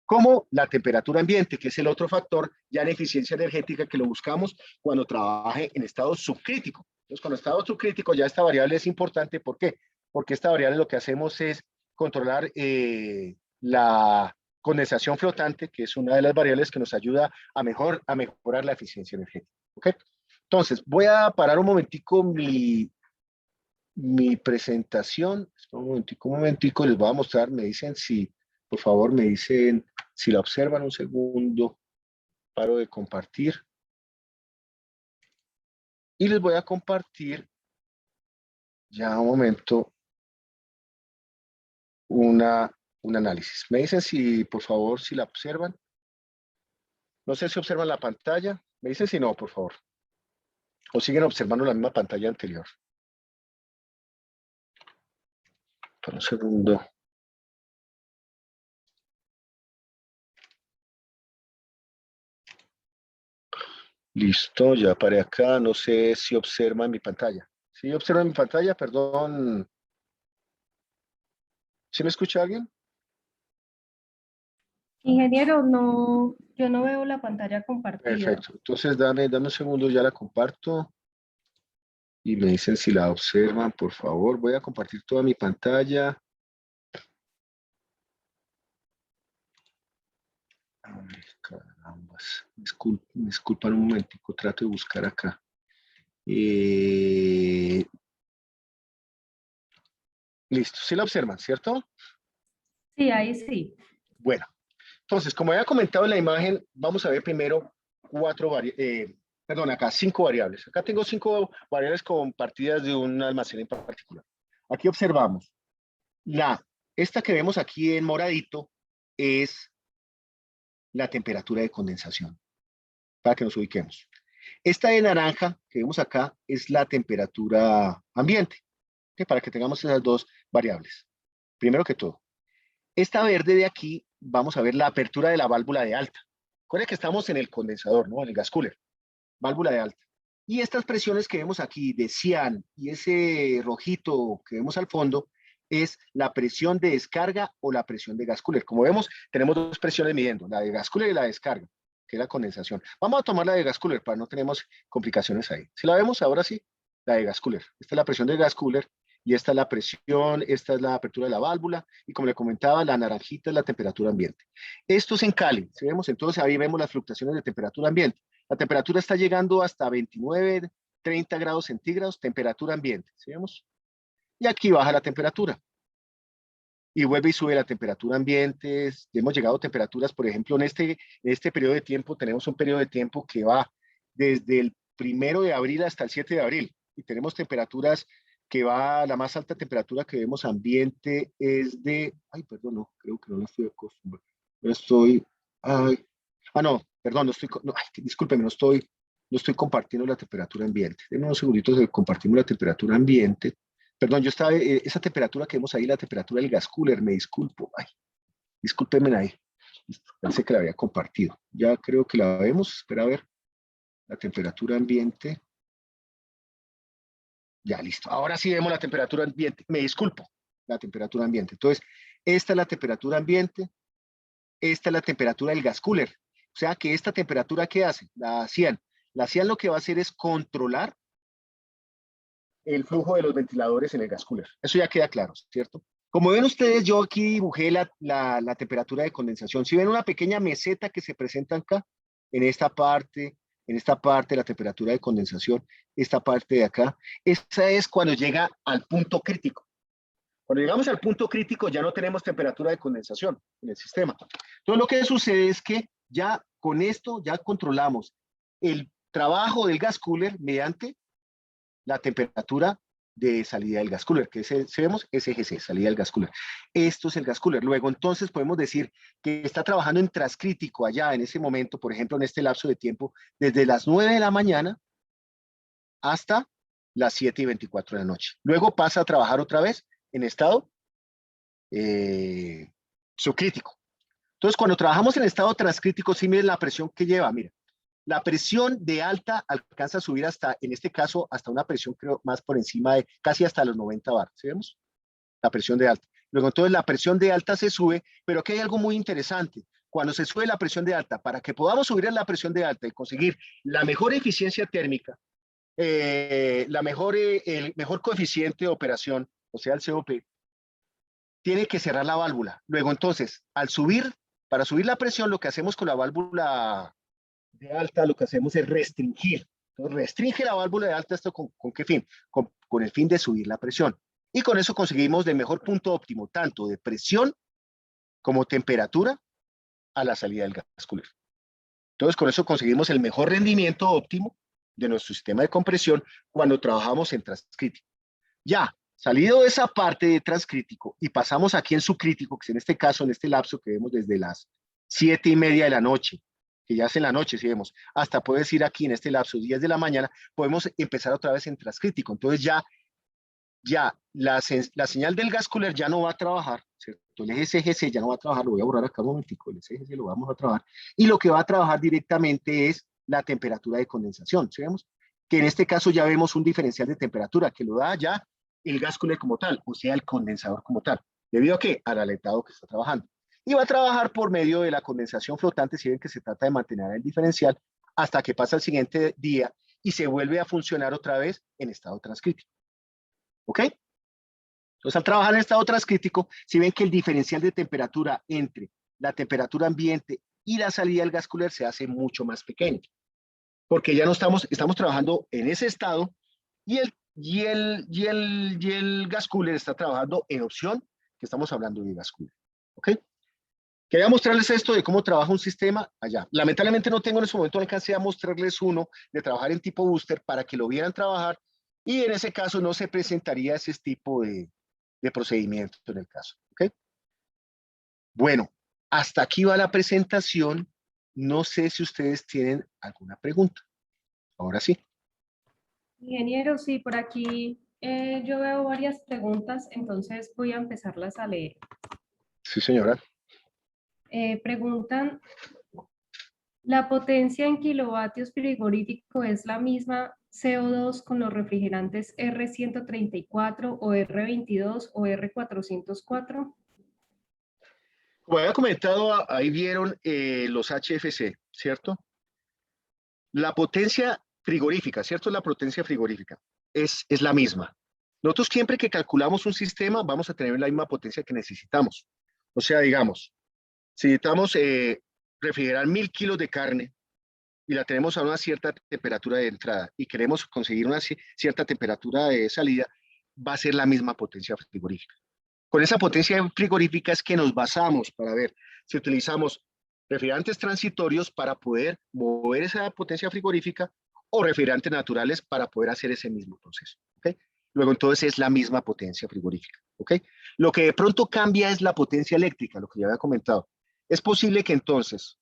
como la temperatura ambiente, que es el otro factor ya en eficiencia energética que lo buscamos cuando trabaje en estado subcrítico. Entonces, cuando estado subcrítico ya esta variable es importante. ¿Por qué? Porque esta variable lo que hacemos es controlar la condensación flotante, que es una de las variables que nos ayuda a mejorar la eficiencia energética. ¿Ok? Entonces, voy a parar un momentico mi presentación. Un momentico, les voy a mostrar. Me dicen si, por favor, me dicen si la observan. Un segundo. Paro de compartir. Y les voy a compartir ya un momento un análisis. Me dicen si, por favor, si la observan. No sé si observan la pantalla. Me dicen si no, por favor. O siguen observando la misma pantalla anterior. Para un segundo. Listo, ya paré acá. No sé si observa mi pantalla. ¿Sí observa mi pantalla? Perdón. ¿Sí me escucha alguien? Ingeniero, no, yo no veo la pantalla compartida. Perfecto. Entonces dame un segundo, ya la comparto. Y me dicen si la observan, por favor. Voy a compartir toda mi pantalla. Ay, carambas. Me disculpan un momentico, trato de buscar acá. Listo, sí la observan, ¿cierto? Sí, ahí sí. Bueno, entonces, como había comentado en la imagen, vamos a ver primero acá 5 variables. Acá tengo 5 variables compartidas de un almacén en particular. Aquí observamos, esta que vemos aquí en moradito es la temperatura de condensación, para que nos ubiquemos. Esta de naranja que vemos acá es la temperatura ambiente, ¿ok? Para que tengamos esas dos variables. Primero que todo, esta verde de aquí, vamos a ver la apertura de la válvula de alta. Recuerden que estamos en el condensador, ¿no? En el gas cooler, válvula de alta. Y estas presiones que vemos aquí de cian y ese rojito que vemos al fondo es la presión de descarga o la presión de gas cooler. Como vemos, tenemos dos presiones midiendo, la de gas cooler y la de descarga, que es la condensación. Vamos a tomar la de gas cooler para no tenemos complicaciones ahí. Si la vemos, ahora sí, la de gas cooler. Esta es la presión de gas cooler y esta es la presión, esta es la apertura de la válvula y como le comentaba, la naranjita es la temperatura ambiente. Esto es en Cali, si vemos, entonces ahí vemos las fluctuaciones de temperatura ambiente. La temperatura está llegando hasta 29, 30 grados centígrados, temperatura ambiente, ¿sí vemos? Y aquí baja la temperatura y vuelve y sube la temperatura ambiente. Hemos llegado a temperaturas, por ejemplo, en este periodo de tiempo, tenemos un periodo de tiempo que va desde el 1 de abril hasta el 7 de abril y tenemos temperaturas que va, la más alta temperatura que vemos ambiente es de, ay, perdón, no, creo que no la estoy acostumbrado, no estoy, ay, no, perdón, no estoy, no, ay, discúlpeme, no estoy compartiendo la temperatura ambiente. Denme unos segunditos de compartimos la temperatura ambiente. Perdón, yo estaba, esa temperatura que vemos ahí, la temperatura del gas cooler, me disculpo. Ay, discúlpenme ahí. Pensé que la había compartido. Ya creo que la vemos. Espera a ver. La temperatura ambiente. Ya, listo. Ahora sí vemos la temperatura ambiente. Me disculpo. La temperatura ambiente. Entonces, esta es la temperatura ambiente. Esta es la temperatura del gas cooler. O sea que esta temperatura, ¿qué hace? La CIAN. La CIAN lo que va a hacer es controlar el flujo de los ventiladores en el gas cooler. Eso ya queda claro, ¿cierto? Como ven ustedes, yo aquí dibujé la temperatura de condensación. Si ven una pequeña meseta que se presenta acá, en esta parte la temperatura de condensación, esta parte de acá, esa es cuando llega al punto crítico. Cuando llegamos al punto crítico ya no tenemos temperatura de condensación en el sistema. Entonces lo que sucede es que ya con esto ya controlamos el trabajo del gas cooler mediante la temperatura de salida del gas cooler, que es si vemos SGC, salida del gas cooler. Esto es el gas cooler. Luego, entonces, podemos decir que está trabajando en transcrítico allá en ese momento, por ejemplo, en este lapso de tiempo, desde las 9 de la mañana hasta las 7:24 de la noche. Luego pasa a trabajar otra vez en estado subcrítico. Entonces, cuando trabajamos en estado transcrítico, sí miren la presión que lleva, mira. La presión de alta alcanza a subir hasta, en este caso, hasta una presión creo más por encima de casi hasta los 90 bar, ¿sí vemos? La presión de alta. Luego entonces la presión de alta se sube, pero aquí hay algo muy interesante. Cuando se sube la presión de alta, para que podamos subir la presión de alta y conseguir la mejor eficiencia térmica, el mejor coeficiente de operación, o sea, el COP, tiene que cerrar la válvula. Luego entonces, al subir, para subir la presión, lo que hacemos con la válvula de alta, lo que hacemos es restringir. Entonces, restringe la válvula de alta, ¿esto con qué fin? Con el fin de subir la presión. Y con eso conseguimos el mejor punto óptimo, tanto de presión como temperatura a la salida del gas cooler. Entonces, con eso conseguimos el mejor rendimiento óptimo de nuestro sistema de compresión cuando trabajamos en transcrítico. Ya, salido de esa parte de transcrítico y pasamos aquí en subcrítico, que es en este caso, en este lapso que vemos desde las 7:30 de la noche, que ya es en la noche, si vemos, hasta puedes ir aquí en este lapso, 10 de la mañana, podemos empezar otra vez en transcrítico. Entonces ya ya la señal del gas cooler ya no va a trabajar, ¿cierto? El eje CGC ya no va a trabajar, lo voy a borrar acá un momentico, el CGC lo vamos a trabajar, y lo que va a trabajar directamente es la temperatura de condensación, ¿sí vemos? Que en este caso ya vemos un diferencial de temperatura que lo da ya el gas cooler como tal, o sea, el condensador como tal. ¿Debido a qué? Al aletado que está trabajando. Y va a trabajar por medio de la condensación flotante, si ven que se trata de mantener el diferencial hasta que pasa el siguiente día y se vuelve a funcionar otra vez en estado transcrítico. ¿Ok? Entonces, al trabajar en estado transcrítico, si ven que el diferencial de temperatura entre la temperatura ambiente y la salida del gas cooler se hace mucho más pequeño, porque ya no estamos trabajando en ese estado y el gas cooler está trabajando en opción, que estamos hablando de gas cooler. ¿Ok? Quería mostrarles esto de cómo trabaja un sistema allá. Lamentablemente no tengo en ese momento alcance a mostrarles uno de trabajar en tipo booster para que lo vieran trabajar y en ese caso no se presentaría ese tipo de procedimiento en el caso. ¿Ok? Bueno, hasta aquí va la presentación. No sé si ustedes tienen alguna pregunta. Ahora sí. Ingeniero, sí, por aquí yo veo varias preguntas, entonces voy a empezarlas a leer. Sí, señora. Preguntan, ¿la potencia en kilovatios frigorífico es la misma CO2 con los refrigerantes R134 o R22 o R404? Como había comentado, ahí vieron los HFC, ¿cierto? La potencia frigorífica, ¿cierto? La potencia frigorífica es la misma. Nosotros siempre que calculamos un sistema vamos a tener la misma potencia que necesitamos. O sea, digamos, si necesitamos refrigerar 1000 kilos de carne y la tenemos a una cierta temperatura de entrada y queremos conseguir una cierta temperatura de salida, va a ser la misma potencia frigorífica. Con esa potencia frigorífica es que nos basamos para ver si utilizamos refrigerantes transitorios para poder mover esa potencia frigorífica o refrigerantes naturales para poder hacer ese mismo proceso. ¿Okay? Luego entonces es la misma potencia frigorífica. ¿Okay? Lo que de pronto cambia es la potencia eléctrica, lo que ya había comentado. Es posible que entonces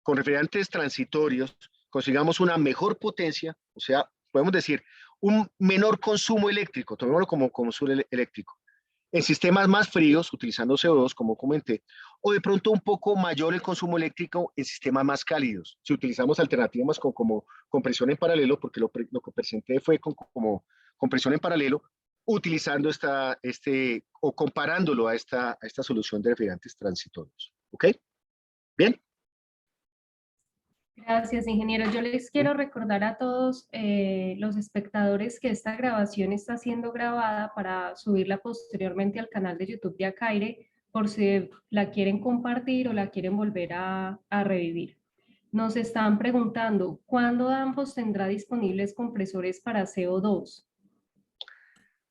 con refrigerantes transitorios consigamos una mejor potencia, o sea, podemos decir un menor consumo eléctrico, tomémoslo como consumo eléctrico en sistemas más fríos, utilizando CO2, como comenté, o de pronto un poco mayor el consumo eléctrico en sistemas más cálidos. Si utilizamos alternativas como compresión en paralelo, porque lo que presenté fue como compresión en paralelo, utilizando o comparándolo a esta solución de refrigerantes transitorios. ¿Ok? Bien. Gracias, ingeniero. Yo les quiero recordar a todos los espectadores que esta grabación está siendo grabada para subirla posteriormente al canal de YouTube de Acaire, por si la quieren compartir o la quieren volver a revivir. Nos están preguntando, ¿cuándo Danfoss tendrá disponibles compresores para CO2?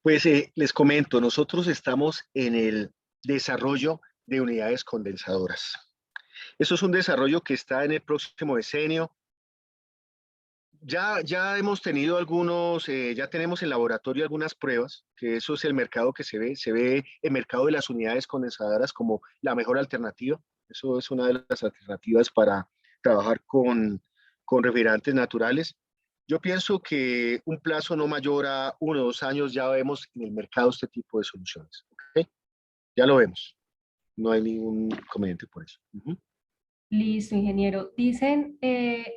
Pues les comento, nosotros estamos en el desarrollo de unidades condensadoras. Eso es un desarrollo que está en el próximo decenio. Ya hemos tenido ya tenemos en laboratorio algunas pruebas, que eso es el mercado que se ve el mercado de las unidades condensadoras como la mejor alternativa. Eso es una de las alternativas para trabajar con refrigerantes naturales. Yo pienso que un plazo no mayor a 1 o 2 años ya vemos en el mercado este tipo de soluciones. ¿Ok? Ya lo vemos. No hay ningún inconveniente por eso. Listo, ingeniero. Dicen,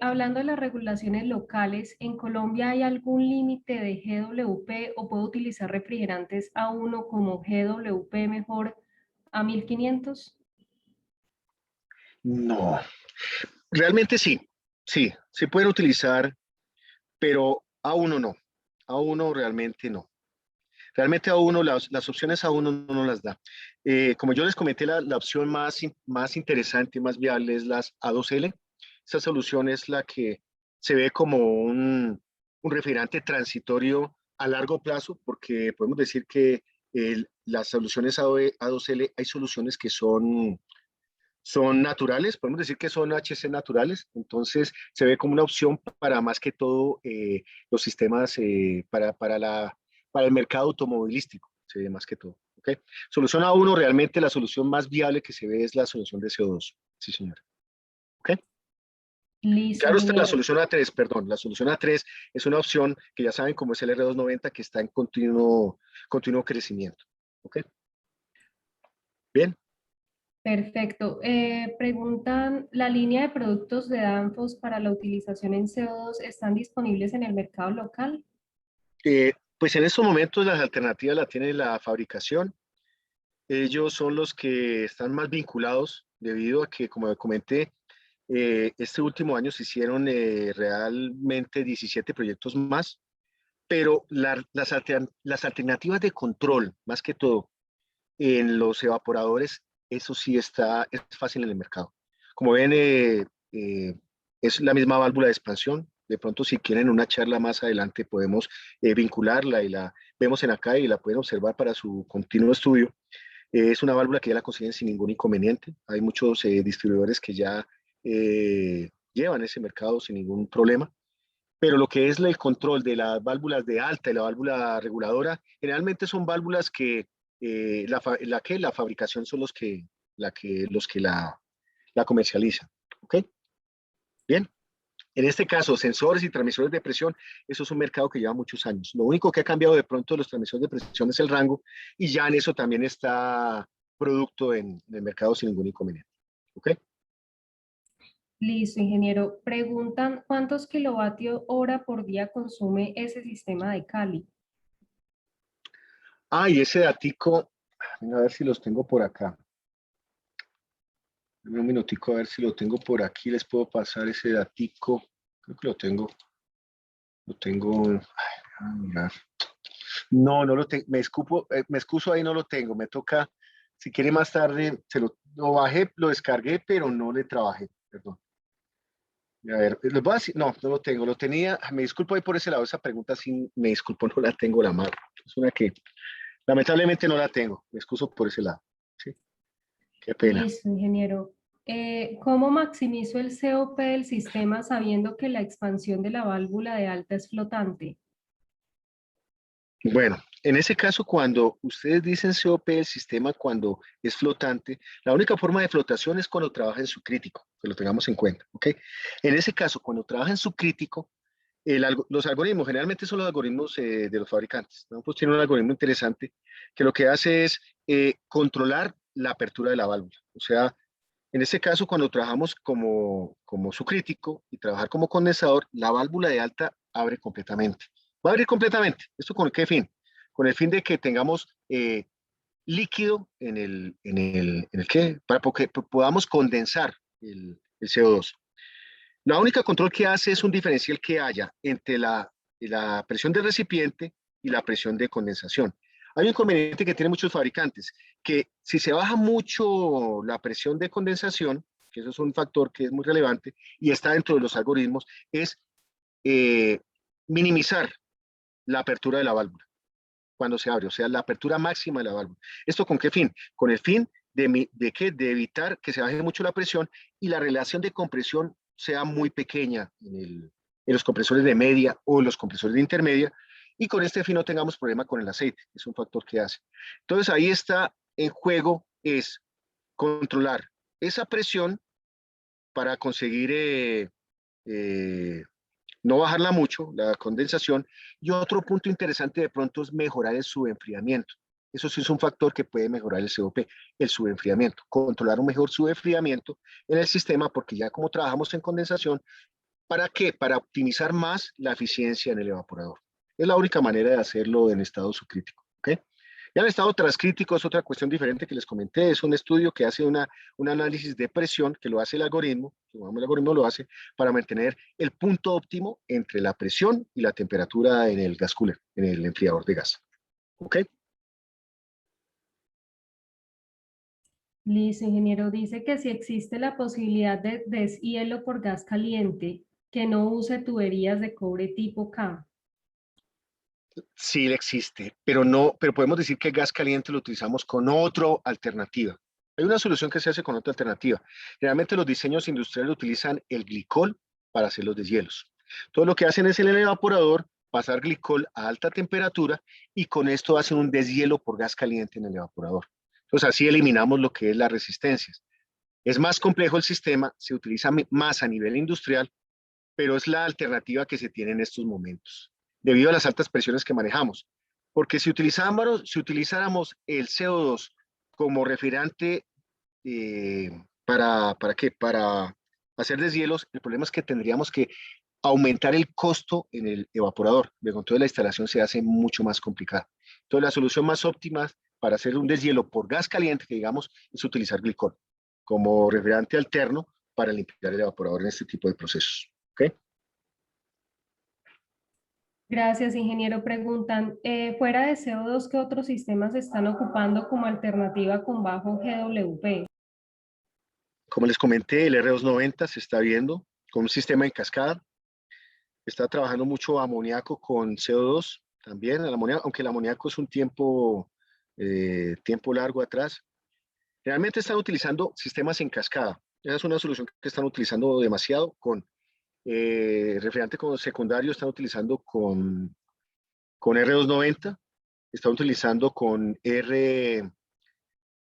hablando de las regulaciones locales, ¿en Colombia hay algún límite de GWP o puedo utilizar refrigerantes A1 como GWP mejor a 1500? No, realmente sí pueden utilizar, pero a uno no, a uno realmente no. Realmente a uno, las opciones a uno no nos las da. Como yo les comenté, la opción más interesante, más viable es las A2L. Esa solución es la que se ve como un refrigerante transitorio a largo plazo, porque podemos decir que las soluciones A2L, hay soluciones que son naturales, podemos decir que son HC naturales, entonces se ve como una opción para más que todo los sistemas para el mercado automovilístico, se ve más que todo. ¿Okay? Solución a uno, realmente la solución más viable que se ve es la solución de CO2. Sí, señor. ¿Ok? Listo, Claro está la ingeniero. solución A3, perdón, la solución A3 es una opción que ya saben cómo es el R290 que está en continuo crecimiento. ¿Ok? Bien. Perfecto. Preguntan, ¿la línea de productos de Danfoss para la utilización en CO2 están disponibles en el mercado local? Pues en estos momentos las alternativas la tiene la fabricación. Ellos son los que están más vinculados debido a que, como comenté, este último año se hicieron realmente 17 proyectos más, pero las alternativas de control, más que todo, en los evaporadores, eso sí es fácil en el mercado. Como ven, eh, es la misma válvula de expansión. De pronto, si quieren una charla más adelante, podemos vincularla y la vemos en acá y la pueden observar para su continuo estudio. Es una válvula que ya la consiguen sin ningún inconveniente. Hay muchos distribuidores que ya llevan ese mercado sin ningún problema. Pero lo que es el control de las válvulas de alta y la válvula reguladora, generalmente son válvulas que la fabricación son los que la comercializan. ¿Ok? Bien. En este caso, sensores y transmisores de presión, eso es un mercado que lleva muchos años. Lo único que ha cambiado de pronto de los transmisores de presión es el rango y ya en eso también está producto en el mercado sin ningún inconveniente. ¿Ok? Listo, ingeniero. Preguntan, ¿cuántos kilovatios hora por día consume ese sistema de Cali? Ah, y ese datico, a ver si los tengo por acá. Dame un minutico a ver si lo tengo por aquí. Les puedo pasar ese datico. Creo que lo tengo. Ay, a mirar. No, no lo tengo. Me excuso ahí, no lo tengo. Me toca, si quiere más tarde, lo bajé, lo descargué, pero no le trabajé. Perdón. A ver, les voy a decir, no, no lo tengo. Lo tenía, me disculpo ahí por ese lado. Esa pregunta sí, me disculpo, no la tengo a la mano. Es una que lamentablemente no la tengo. Me excuso por ese lado. Sí, qué pena. Listo, ingeniero. ¿Cómo maximizo el COP del sistema sabiendo que la expansión de la válvula de alta es flotante? Bueno, en ese caso, cuando ustedes dicen COP del sistema, cuando es flotante, la única forma de flotación es cuando trabaja en su crítico, que lo tengamos en cuenta, ¿ok? En ese caso, cuando trabaja en su crítico, los algoritmos, generalmente son los algoritmos de los fabricantes, ¿no? Pues tiene un algoritmo interesante que lo que hace es controlar la apertura de la válvula. O sea, en ese caso, cuando trabajamos como su crítico y trabajar como condensador, la válvula de alta abre completamente. Va a abrir completamente. ¿Esto con qué fin? Con el fin de que tengamos líquido en el qué, para que podamos condensar el CO2. La única control que hace es un diferencial que haya entre la presión del recipiente y la presión de condensación. Hay un inconveniente que tienen muchos fabricantes, que si se baja mucho la presión de condensación, que eso es un factor que es muy relevante y está dentro de los algoritmos, es eh, minimizar la apertura de la válvula cuando se abre, o sea, la apertura máxima de la válvula. ¿Esto con qué fin? Con el fin de evitar que se baje mucho la presión y la relación de compresión sea muy pequeña en los compresores de media o en los compresores de intermedia, y con este fin no tengamos problema con el aceite, es un factor que hace. Entonces ahí está en juego, es controlar esa presión para conseguir eh, no bajarla mucho, la condensación. Y otro punto interesante de pronto es mejorar el subenfriamiento. Eso sí es un factor que puede mejorar el COP, el subenfriamiento, controlar un mejor subenfriamiento en el sistema, porque ya como trabajamos en condensación, ¿para qué? Para optimizar más la eficiencia en el evaporador. Es la única manera de hacerlo en estado subcrítico. ¿Ok? Ya en estado transcrítico es otra cuestión diferente que les comenté, es un estudio que hace un análisis de presión, que lo hace el algoritmo, el algoritmo lo hace para mantener el punto óptimo entre la presión y la temperatura en el gas cooler, en el enfriador de gas. ¿Ok? Listo, ingeniero. Dice que si existe la posibilidad de deshielo por gas caliente, que no use tuberías de cobre tipo K. Sí existe, pero no, pero podemos decir que el gas caliente lo utilizamos con otra alternativa. Hay una solución que se hace con otra alternativa. Generalmente los diseños industriales utilizan el glicol para hacer los deshielos. Todo lo que hacen es en el evaporador pasar glicol a alta temperatura y con esto hacen un deshielo por gas caliente en el evaporador. Entonces así eliminamos lo que es las resistencias. Es más complejo el sistema, se utiliza más a nivel industrial, pero es la alternativa que se tiene en estos momentos, debido a las altas presiones que manejamos. Porque si utilizáramos el CO2 como refrigerante ¿para qué? Para hacer deshielos, el problema es que tendríamos que aumentar el costo en el evaporador. Luego, entonces la instalación se hace mucho más complicada. Entonces, la solución más óptima para hacer un deshielo por gas caliente, que digamos, es utilizar glicol como refrigerante alterno para limpiar el evaporador en este tipo de procesos. ¿Ok? Gracias, ingeniero. Preguntan, fuera de CO2, ¿qué otros sistemas están ocupando como alternativa con bajo GWP? Como les comenté, el R290 se está viendo con un sistema en cascada. Está trabajando mucho amoníaco con CO2 también, aunque el amoníaco es un tiempo largo atrás. Realmente están utilizando sistemas en cascada. Esa es una solución que están utilizando demasiado con refrigerante con secundario, están utilizando con R290, están utilizando con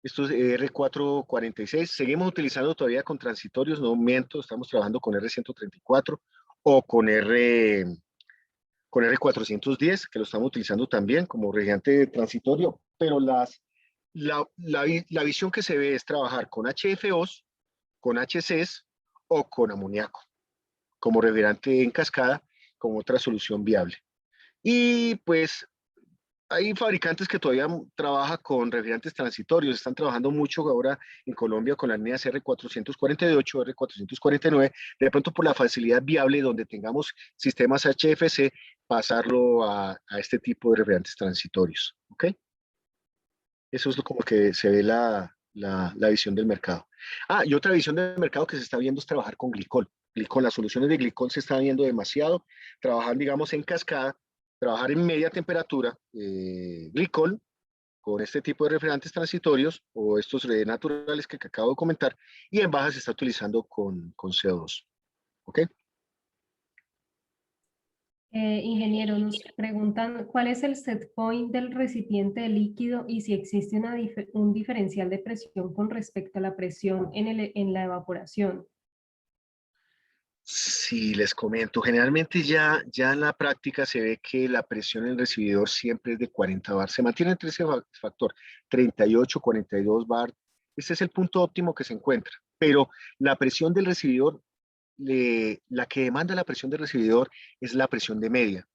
estos R446. Seguimos utilizando todavía con transitorios, no miento, estamos trabajando con R134 o con R410, que lo estamos utilizando también como refrigerante transitorio, pero la visión que se ve es trabajar con HFOs, con HCs o con amoníaco, como refrigerante en cascada, como otra solución viable. Y pues hay fabricantes que todavía trabajan con refrigerantes transitorios, están trabajando mucho ahora en Colombia con las líneas R448, R449, de pronto por la facilidad viable donde tengamos sistemas HFC, pasarlo a este tipo de refrigerantes transitorios. ¿Ok? Eso es como que se ve la visión del mercado. Ah, y otra visión del mercado que se está viendo es trabajar con glicol. Glicol, las soluciones de glicol se están viendo demasiado, trabajar, digamos, en cascada, trabajar en media temperatura, glicol, con este tipo de refrigerantes transitorios o estos naturales que acabo de comentar, y en baja se está utilizando con CO2. ¿Ok? Ingeniero, nos preguntan cuál es el set point del recipiente de líquido y si existe un diferencial de presión con respecto a la presión en la evaporación. Sí, les comento, generalmente ya en la práctica se ve que la presión en el recibidor siempre es de 40 bar. Se mantiene entre ese factor, 38, 42 bar. Este es el punto óptimo que se encuentra. Pero la presión del recibidor, la que demanda la presión del recibidor es la presión de media.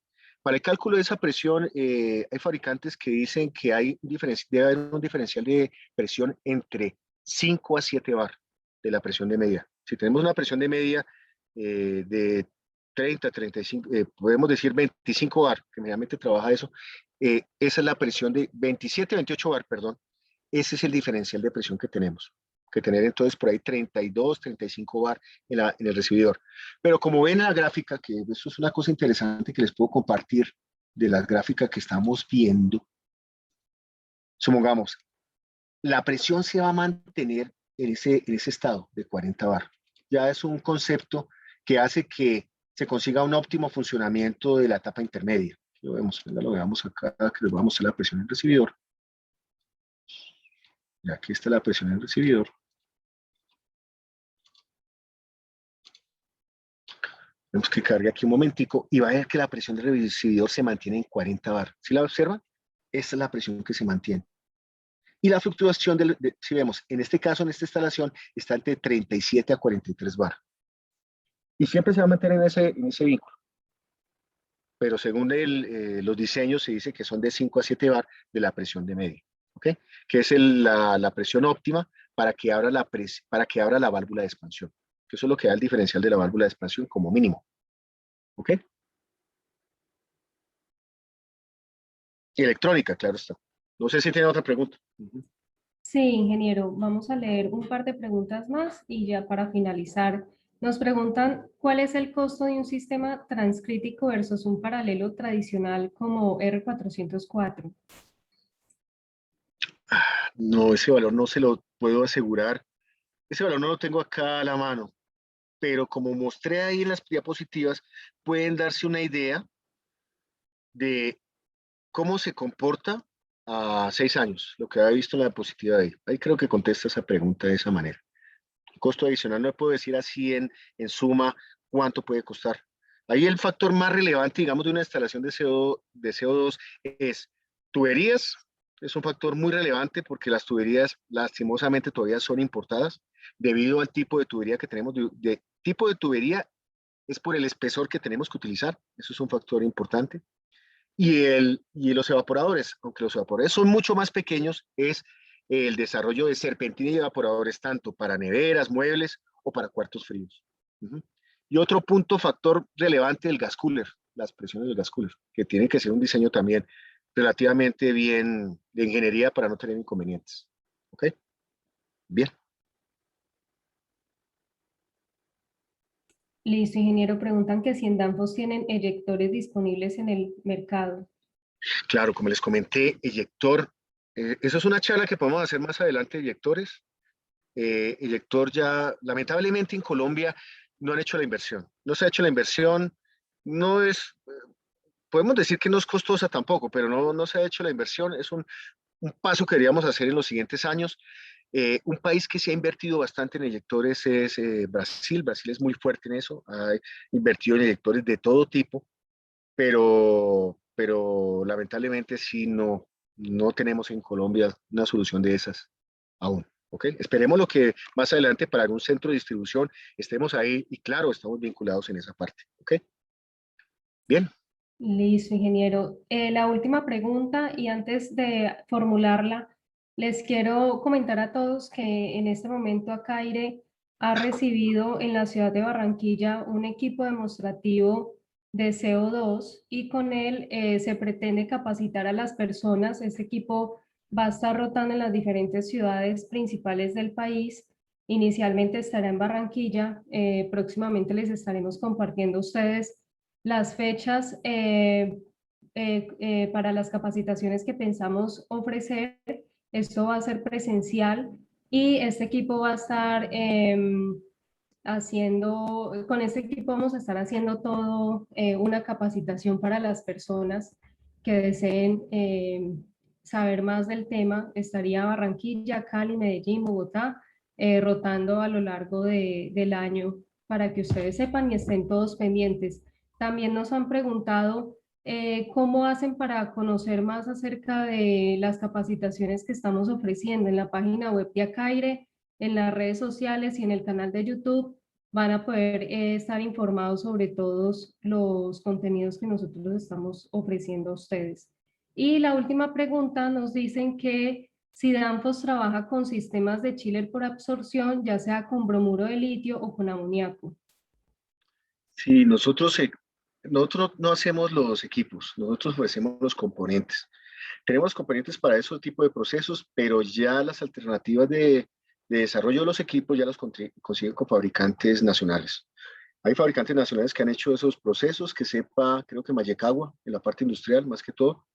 Para el cálculo de esa presión, hay fabricantes que dicen que debe haber un diferencial de presión entre 5 a 7 bar de la presión de media. Si tenemos una presión de media de 30, 35, podemos decir 25 bar, que generalmente trabaja eso, esa es la presión de 27, 28 bar, perdón. Ese es el diferencial de presión que tenemos. Que tener entonces por ahí 32, 35 bar en el recibidor. Pero como ven en la gráfica, que eso es una cosa interesante que les puedo compartir de la gráfica que estamos viendo, supongamos, la presión se va a mantener en ese estado de 40 bar. Ya es un concepto que hace que se consiga un óptimo funcionamiento de la etapa intermedia. Lo vemos, venga, lo veamos acá, que les vamos a la presión en el recibidor. Y aquí está la presión en el recibidor. Tenemos que cargue aquí un momentico y va a ver que la presión del recibidor se mantiene en 40 bar. ¿Sí la observan? Esta es la presión que se mantiene. Y la fluctuación, si vemos, en este caso, en esta instalación, está entre 37 a 43 bar. Y siempre se va a mantener en ese vínculo. Pero según los diseños se dice que son de 5 a 7 bar de la presión de media. ¿Ok? Que es la presión óptima para que abra la válvula de expansión. Que eso es lo que da el diferencial de la válvula de expansión como mínimo. ¿Ok? Y electrónica, claro está. No sé si tiene otra pregunta. Sí, ingeniero, vamos a leer un par de preguntas más y ya para finalizar, nos preguntan cuál es el costo de un sistema transcrítico versus un paralelo tradicional como R404. No, ese valor no se lo puedo asegurar. Ese valor no lo tengo acá a la mano, pero como mostré ahí en las diapositivas, pueden darse una idea de cómo se comporta a 6 años, lo que había visto en la diapositiva de ahí. Ahí creo que contesta esa pregunta de esa manera. costo adicional. No le puedo decir así en suma cuánto puede costar. Ahí el factor más relevante, digamos, de una instalación de CO2 es tuberías. Es un factor muy relevante porque las tuberías lastimosamente todavía son importadas debido al tipo de tubería que tenemos. De tipo de tubería es por el espesor que tenemos que utilizar. Eso es un factor importante. Y los evaporadores, aunque los evaporadores son mucho más pequeños, es el desarrollo de serpentina y evaporadores tanto para neveras, muebles o para cuartos fríos. Uh-huh. Y otro punto, factor relevante, el gas cooler, las presiones del gas cooler, que tiene que ser un diseño también relativamente bien de ingeniería para no tener inconvenientes. ¿Ok? Bien. Listo, ingeniero. Preguntan que si en Danfoss tienen eyectores disponibles en el mercado. Claro, como les comenté, eyector, eso es una charla que podemos hacer más adelante, eyectores. Eyector ya, lamentablemente en Colombia no han hecho la inversión. No se ha hecho la inversión, no es, podemos decir que no es costosa tampoco, pero no se ha hecho la inversión. Es un paso que deberíamos hacer en los siguientes años. Un país que se ha invertido bastante en eyectores es Brasil. Brasil es muy fuerte en eso. Ha invertido en eyectores de todo tipo, pero lamentablemente sí no tenemos en Colombia una solución de esas aún. ¿Ok? Esperemos lo que más adelante para algún centro de distribución estemos ahí y claro, estamos vinculados en esa parte. ¿Ok? Bien. Listo, ingeniero. La última pregunta, y antes de formularla, les quiero comentar a todos que en este momento Acaire ha recibido en la ciudad de Barranquilla un equipo demostrativo de CO2 y con él se pretende capacitar a las personas. Este equipo va a estar rotando en las diferentes ciudades principales del país. Inicialmente estará en Barranquilla. Próximamente les estaremos compartiendo a ustedes las fechas para las capacitaciones que pensamos ofrecer. Esto va a ser presencial y este equipo va a estar con este equipo vamos a estar haciendo todo una capacitación para las personas que deseen saber más del tema. Estaría Barranquilla, Cali, Medellín, Bogotá, rotando a lo largo del año para que ustedes sepan y estén todos pendientes. También nos han preguntado cómo hacen para conocer más acerca de las capacitaciones que estamos ofreciendo en la página web de Acaire, en las redes sociales y en el canal de YouTube. Van a poder estar informados sobre todos los contenidos que nosotros estamos ofreciendo a ustedes. Y la última pregunta, nos dicen que si Danfoss trabaja con sistemas de chiller por absorción, ya sea con bromuro de litio o con amoníaco. Sí, nosotros no hacemos los equipos, nosotros ofrecemos los componentes. Tenemos componentes para ese tipo de procesos, pero ya las alternativas de desarrollo de los equipos ya los consiguen con fabricantes nacionales. Hay fabricantes nacionales que han hecho esos procesos, que sepa, creo que Mayecagua, en la parte industrial más que todo,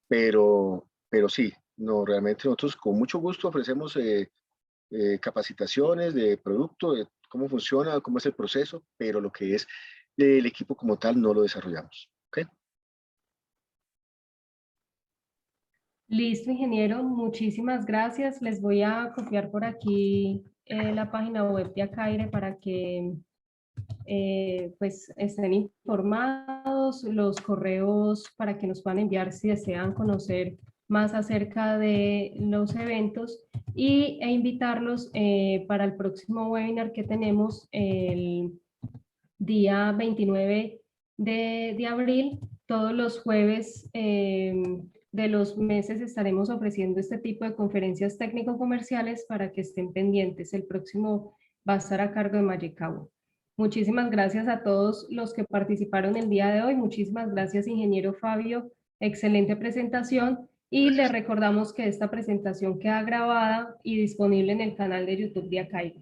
pero sí, no, realmente nosotros con mucho gusto ofrecemos capacitaciones de producto, de cómo funciona, cómo es el proceso, pero lo que es el equipo como tal no lo desarrollamos. ¿Okay? Listo, ingeniero, muchísimas gracias. Les voy a copiar por aquí la página web de Acaire para que pues estén informados, los correos para que nos puedan enviar si desean conocer más acerca de los eventos e invitarlos para el próximo webinar que tenemos el día 29 de abril. Todos los jueves de los meses estaremos ofreciendo este tipo de conferencias técnico-comerciales para que estén pendientes. El próximo va a estar a cargo de Mayecagua. Muchísimas gracias a todos los que participaron el día de hoy. Muchísimas gracias, ingeniero Fabio. Excelente presentación. Y le recordamos que esta presentación queda grabada y disponible en el canal de YouTube de Acaire.